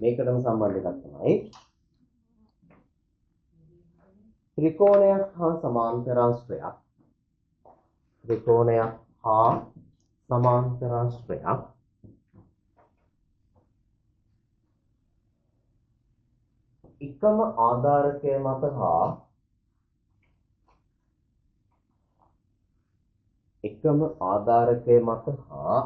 මේකටම සම්බන්ධ එකක් තමයි ත්‍රිකෝණයක් හා සමාන්තරාශ්‍රයක්. ත්‍රිකෝණයක් හා සමාන්තරාශ්‍රයක් එකම ආධාරකය මත හා එකම ආධාරකය මත හා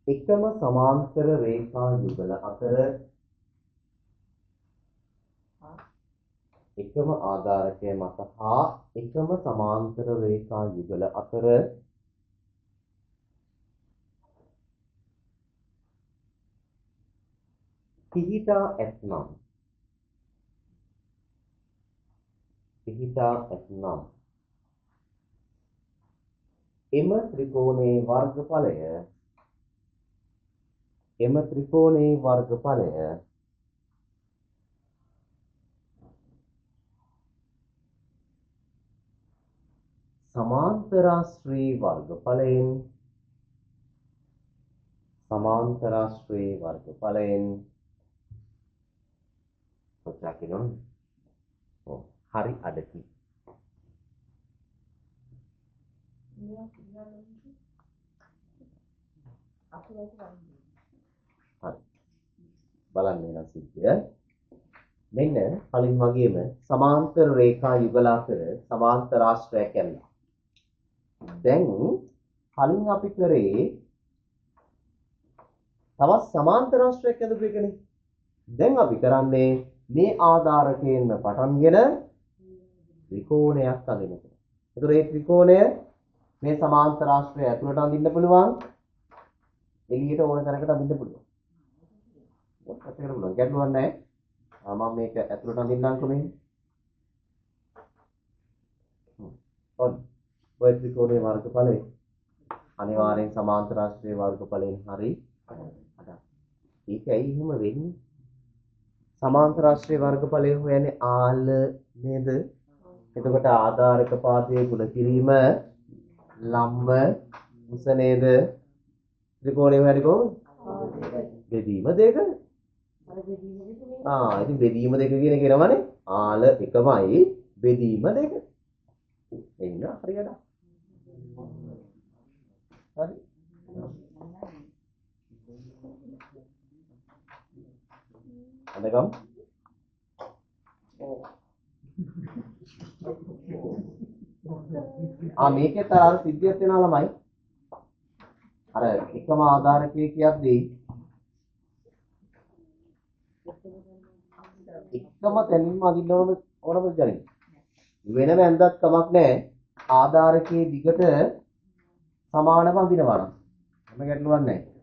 එකම සමාන්තර රේඛා යුගල අතර එකම ආධාරකය මත හා එකම සමාන්තර රේඛා යුගල අතර පිහිටා ඇතනම් එම ත්‍රිකෝණයේ වර්ගඵලය සමාන්තරාශ්‍රී වර්ගඵලයෙන් කොච්චර කියනවද? ඔව් හරි අඩකි. හරි බලන්න වෙන සිද්ධිය. මෙන්න කලින් වගේම සමාන්තර රේඛා යුගල අතර සමාන්තරාශ්‍රයක් යනවා. දැන් කලින් අපි කරේ තවත් සමාන්තරාශ්‍රයක් යදපු එකනේ. දැන් අපි කරන්නේ මේ ආධාරකයෙන්ම පටන්ගෙන ත්‍රිකෝණයක් අඳින එක. ඒතර මේ ත්‍රිකෝණය මේ සමාන්තරාශ්‍රය ඇතුළට අඳින්න පුළුවන්. එළියට ඕන තැනකට අඳින්න පුළුවන්. මොකක්ද කරන්න පුළුවන්. ගැටලුවක් නැහැ. මම මේක ඇතුළට අඳින්නම්කෝ මෙහෙම. ඔන්න. ඔය ත්‍රිකෝණයේ වර්ගඵලය අනිවාර්යෙන් සමාන්තරාශ්‍රයේ වර්ගඵලයෙන් හරි අඩක්. ඒක ඇයි එහෙම වෙන්නේ? සමාන්තරාශ්‍රයේ වර්ගඵලය හොයන්නේ ආල නේද? එතකොට ආධාරක පාදයේ ගුණ කිරීම ලම්බ උස නේද? ත්‍රිකෝණය හොයන්නේ කොහොමද? බෙදීම දෙක. ඉතින් බෙදීම දෙක කියන එක එනවනේ. ආල එකමයි බෙදීම දෙක. එන්න හරියට. හරි. අදගම්. මේකේ තර අර සිද්ධියක් වෙනවා ළමයි. අර එකම ආධාරකයේ කියද්දී එකම තැනින්ම අදින්න ඕන පුජානේ. වෙන වැන්දක් කමක් නැහැ. ආධාරකයේ දිගට සමානව අදිනවා නම්. එහෙම ගැටලුවක් නැහැ.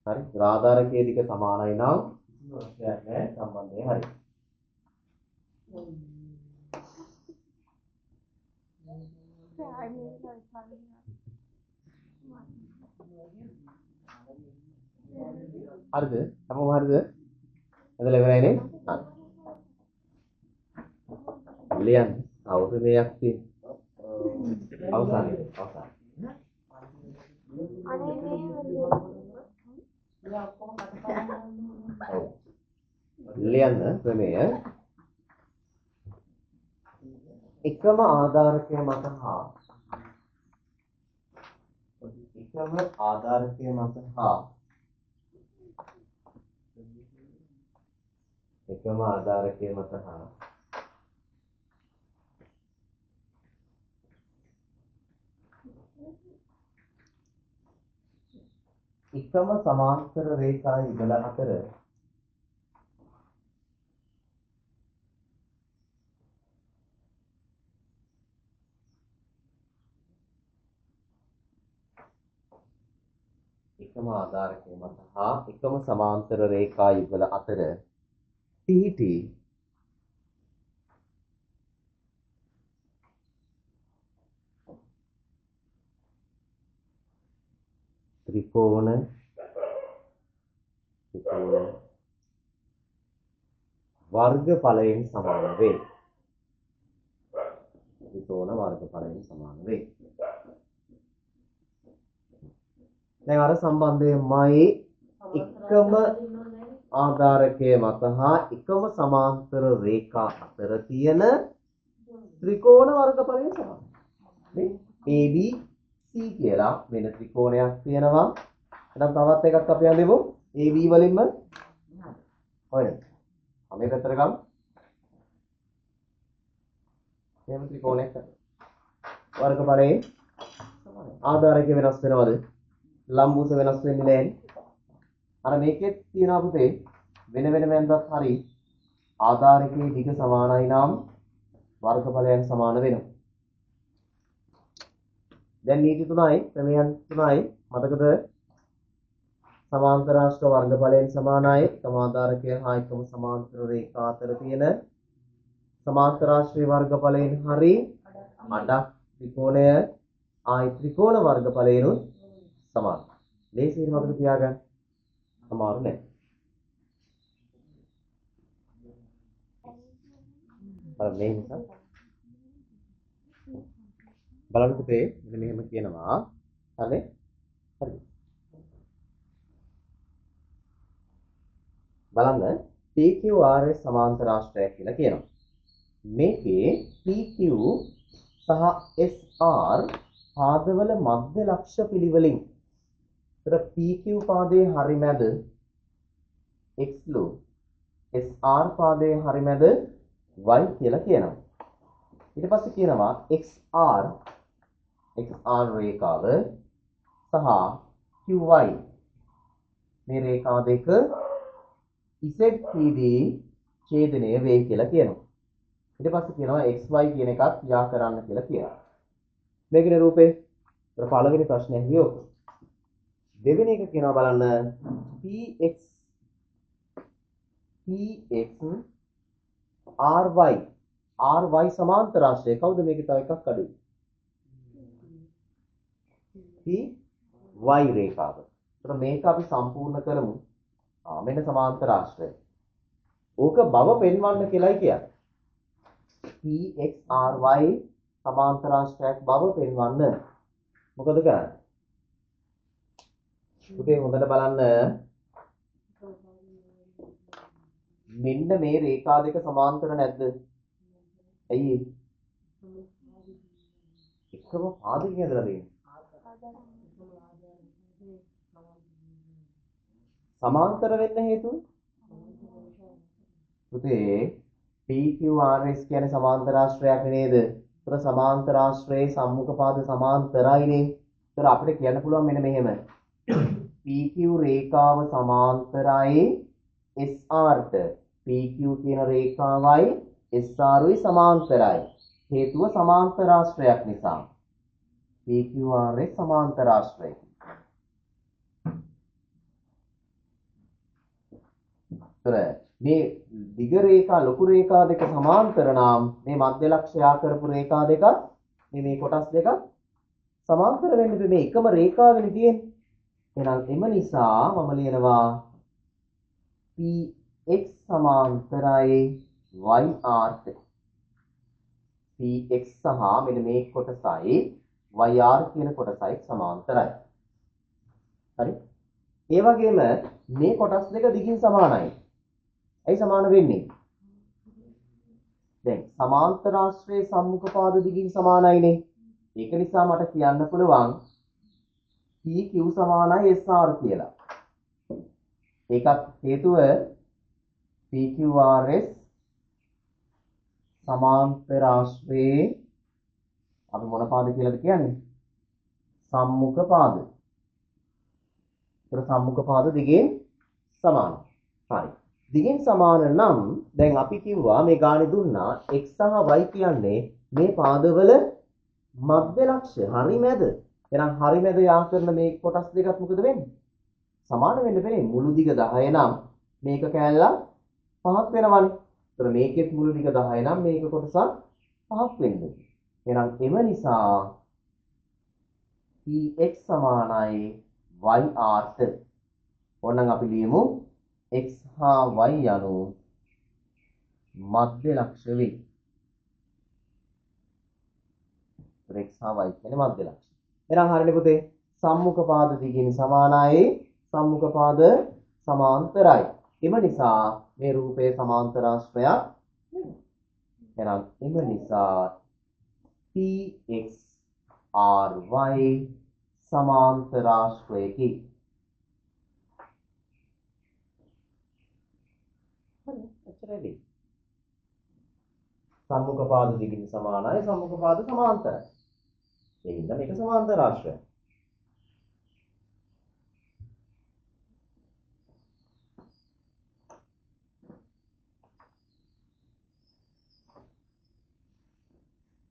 හරි. ආධාරකයේ දිග සමානයි නම් ප්‍රශ්නයක් නැහැ. සම්බන්ධය හරි. හරිද? හැමෝම හරිද? එතන ඉවරයිනේ. ලියන්න. අවුරුදයක් තියෙනවා. අවසානයේ. ලියන්න ක්‍රමය එකම ආධාරකය මත හා එකම ආධාරකය මත හා එකම ආධාරකය මත හා එකම සමාන්තර රේඛා යුගල අතර එකම ආධාරකය මත හා එකම සමාන්තර රේඛා යුගල අතර පිහිටි ත්‍රිකෝණ වර්ගඵලයෙන් සමාන වේ. ත්‍රිකෝණ වර්ගඵලයෙන් සමාන වේ. දැන් අර සම්බන්ධයමයි එකම ආධාරකයේ මත හා එකම සමාන්තර රේඛා අතර තියෙන ත්‍රිකෝණ වර්ගඵලයෙන් සමාන. මේ ABC කියලා වෙන ත්‍රිකෝණයක් තියෙනවා. එහෙනම් තවත් එකක් අපි අඳිමු. AB වලින්ම හොයන්න. මේ පැත්තට ගමු. එහෙම ත්‍රිකෝණයක් වර්ගඵලයේ ආධාරකය වෙනස් වෙනවද? ලම්බුස වෙනස් වෙන්නේ නැහැ. අර මේකෙත් තියෙනවා පුතේ වෙන වෙනමෙන්වත් හරි ආධාරකයේ දිග සමානයි නම් වර්ගඵලයන් සමාන වෙනවා. දැන් නීති තුනයි ක්‍රමයන් තුනයි මතකද? සමාන්තරාශ්‍ර වර්ගඵලයෙන් සමානයි එකම ආධාරකය හා එකම සමාන්තර රේඛා අතර තියෙන සමාන්තරාශ්‍රී වර්ගඵලයෙන් හරි අඩක් ත්‍රිකෝණය ආයි ත්‍රිකෝණ වර්ගඵලයෙන් සමාන. ලේසියෙන් මතක තියාගන්න. අමාරු නෑ. බලන්න මේ නිසා බලන්න පුතේ මෙන්න මෙහෙම කියනවා. හරි? හරි. බලන්න PQRS සමාන්තරාශ්‍රයක් කියලා කියනවා. මේකේ PQ සහ SR පාදවල මධ්‍ය ලක්ෂ පිළිවෙලින් PQ පාදයේ හරි මැද x ලු SR පාදයේ හරි මැද y කියලා කියනවා. ඊට පස්සේ කියනවා XR රේඛාව සහ QY මේ රේඛා දෙක ZPD ඡේදනය වේ කියලා කියනවා. ඊට පස්සේ කියනවා XY කියන එකත් යා කරන්න කියලා කියනවා. මේකේ රූපේ පළවෙනි ප්‍රශ්නේ හියෝ. දෙවෙනි එක කියනවා බලන්න PX RY සමාන්තරාශ්‍රය කවුද මේකේ තව එකක් අඩුයි? PY රේඛාව. එතකොට මේක අපි සම්පූර්ණ කරමු. මෙන්න සමාන්තරාශ්‍රය. ඕක බව පෙන්වන්න කියලායි කියන්නේ. PXRY සමාන්තරාශ්‍රයක් බව පෙන්වන්න. මොකද කරන්නේ? පුතේ හොඳට බලන්න. මෙන්න මේ රේඛා දෙක සමාන්තර නැද්ද? ඇයි? එකම පාදයක ඉඳලා තියෙන්නේ. සමාන්තර වෙන්න හේතුව පුතේ PQRS කියන්නේ සමාන්තරාශ්‍රයක් නේද? ඒතර සමාන්තරාශ්‍රයේ සම්මුඛ පාද සමාන්තරයිනේ. ඒතර අපිට කියන්න පුළුවන් මෙන්න මෙහෙම. PQ රේඛාව සමාන්තරයි SRට. PQ කියන රේඛාවයි SRයි සමාන්තරයි. හේතුව සමාන්තරාශ්‍රයක් නිසා. PQRS සමාන්තරාශ්‍රය. ඒතර මේ දිග රේඛා ලොකු රේඛා දෙක සමාන්තර නම් මේ මධ්‍ය ලක්ෂ්‍ය කරපු රේඛා දෙක මේ කොටස් දෙක සමාන්තර වෙන්නේ මේ එකම රේඛාවෙනේ තියෙන්නේ. එහෙනම් එම නිසා මම ලියනවා PX සමාන්තරයි YR. PX සහ මෙන්න මේ කොටසයි YR කියන කොටසයි සමාන්තරයි. හරි? ඒ වගේම මේ කොටස් දෙක දිගින් සමානයි. ඇයි සමාන වෙන්නේ? දැන් සමාන්තරාශ්‍රයේ සම්මුඛ පාද දිගින් සමානයිනේ. ඒක නිසා මට කියන්න පුළුවන් PQ සමානයි SR කියලා. ඒකත් හේතුව PQRS සමාන්තරාශ්‍රයේ අපි මොන පාද කියලාද කියන්නේ? සම්මුඛ පාද. ඒතර සම්මුඛ පාද දිගින් සමානයි. හරි. දිගින් සමාන නම් දැන් අපි කිව්වා මේ ගානේ දුන්නා x සහ y කියන්නේ මේ පාදවල මධ්‍ය ලක්ෂ්‍ය හරි මැද. එහෙනම් හරි මැද යා කරන මේ කොටස් දෙකත් මොකද වෙන්නේ? සමාන වෙන්න බැරි. මුළු දිග 10 නම් මේක කෑල්ලක් 5ක් වෙනවනේ. ඒතර මේකෙත් මුළු දිග 10 නම් මේක කොටසක් 5ක් වෙන්නේ. එහෙනම් එම නිසා px සමානයි yr ට. ඕනනම් අපි ලියමු x හා y යනු මධ්‍ය ලක්ෂ වේ. x හා y කියන්නේ මධ්‍ය ලක්ෂ. එහෙනම් හරිනේ පුතේ. සම්මුඛ පාද දිගින් සමානයි. සම්මුඛ පාද සමාන්තරයි. එම නිසා මේ රූපයේ සමාන්තරාශ්‍රයක් නෙමෙයි. එහෙනම් එම නිසා px ry සමාන්තරාශ්‍රයකි. එච්චරයි. සම්මුඛ පාද දිගින් සමානයි. සම්මුඛ පාද සමාන්තරයි. ඒ හින්දා මේක සමාන්තරාශ්‍රයක්.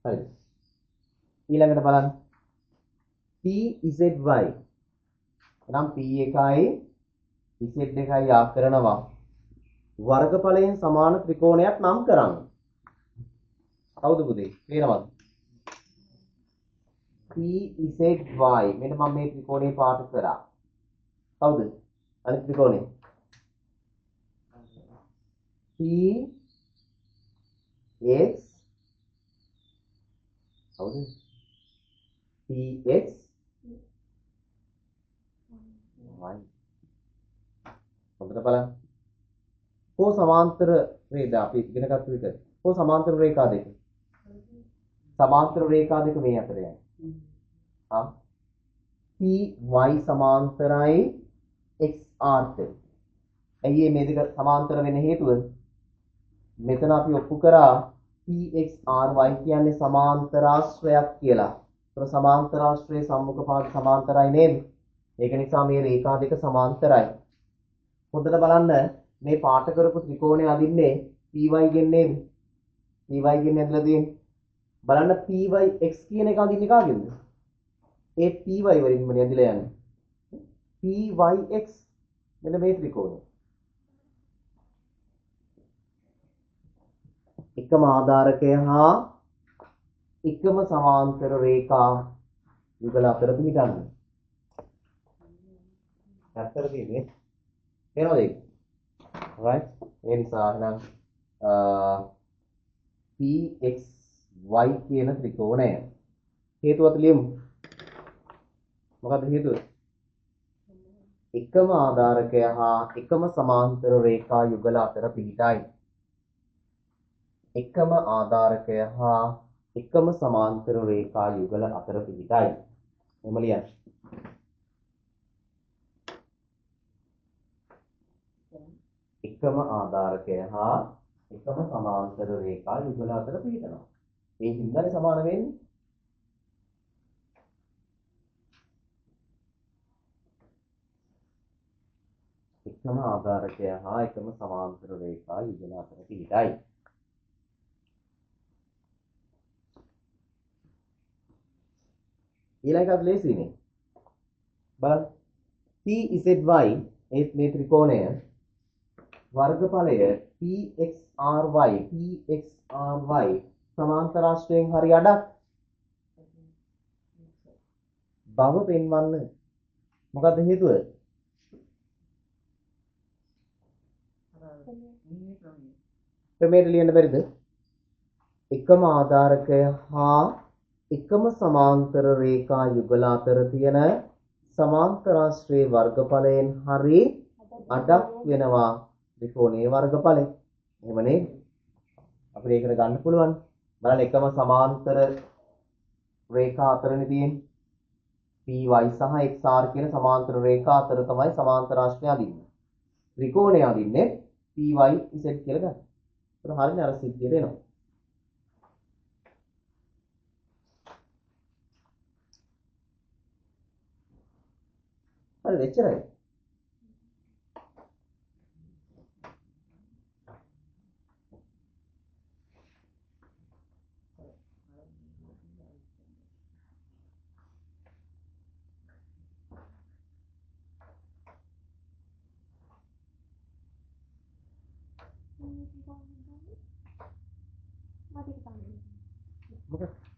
හරිද? ඊළඟට බලන්න PZY. නම් P1යි Z2යි යා කරනවා වර්ගඵලයෙන් සමාන ත්‍රිකෝණයක් නම් කරන්න. කවුද පුතේ? පේනවද? PZY. මෙන්න මම මේ ත්‍රිකෝණේ පාට කරා. කවුද? අනිත් ත්‍රිකෝණේ. PX. කවුද? PX y. හොඳට බලන්න. කො සමාන්තර රේඛා අපි ඉගෙන ගත්ත විදිහට. කො සමාන්තර රේඛා දෙක. සමාන්තර රේඛා දෙක මේ අතර යයි. හා PY සමාන්තරයි XR ට. ඇයි මේ දෙක සමාන්තර වෙන්න හේතුව? මෙතන අපි ඔප්පු කරා PXRY කියන්නේ සමාන්තරාශ්‍රයක් කියලා. ඒතර සමාන්තරාශ්‍රයේ සම්මුඛ පාද සමාන්තරයි නේද? ඒක නිසා මේ රේඛා දෙක සමාන්තරයි. හොඳට බලන්න මේ පාට කරපු ත්‍රිකෝණය අදින්නේ PY ගෙන් නේද? PY ගෙන් ඇදලා තියෙන්නේ. බලන්න PYX කියන එක අදින්නේ කාගෙන්ද? ඒ PY වලින්ම ඇදලා යන්නේ. PYX මෙන්න මේ ත්‍රිකෝණය. එකම ආධාරකය හා එකම සමාන්තර රේඛා යුගල අතර පිහිටන්නේ. ඇත්තට තියෙන්නේ එනවද ඒක? right. ඒ නිසා එහෙනම් PXY කියන ත්‍රිකෝණය හේතුවත් ලියමු. මොකද්ද හේතුව? එකම ආධාරකය හා එකම සමාන්තර රේඛා යුගල අතර පිහිටයි. එකම ආධාරකය හා එකම සමාන්තර රේඛා යුගල අතර පිහිටයි. එහෙම ලියන්න. එකම ආධාරකය හා එකම සමාන්තර රේඛා යුගල අතර පිහිටනවා. ඒ හින්දානේ සමාන වෙන්නේ. එකම ආධාරකය හා එකම සමාන්තර රේඛා යුගල අතර පිහිටයි. ඊළඟට ලේසියිනේ. බලන්න. PZY මේ ත්‍රිකෝණය වර්ගඵලය PXRY සමාන්තරාශ්‍රයෙන් හරි අඩක් බව පෙන්වන්න. මොකද්ද හේතුව? ප්‍රමේයට ලියන්න බැරිද? එකම ආධාරකය හා එකම සමාන්තර රේඛා යුගල අතර තියෙන සමාන්තරාශ්‍රයේ වර්ගඵලයෙන් හරි අඩක් වෙනවා ත්‍රිකෝණයේ වර්ගඵලය. එහෙම නේද? අපිට ඒකට ගන්න පුළුවන්. බලන්න එකම සමාන්තර රේඛා අතරනේ තියෙන්නේ. PY සහ XR කියන සමාන්තර රේඛා අතර තමයි සමාන්තරාශ්‍රය අදින්නේ. ත්‍රිකෝණය අදින්නේ PYZ කියලා ගන්න. ඒක හරියනේ අර සිද්ධියට එනවා. හරිද? එච්චරයි. මොකද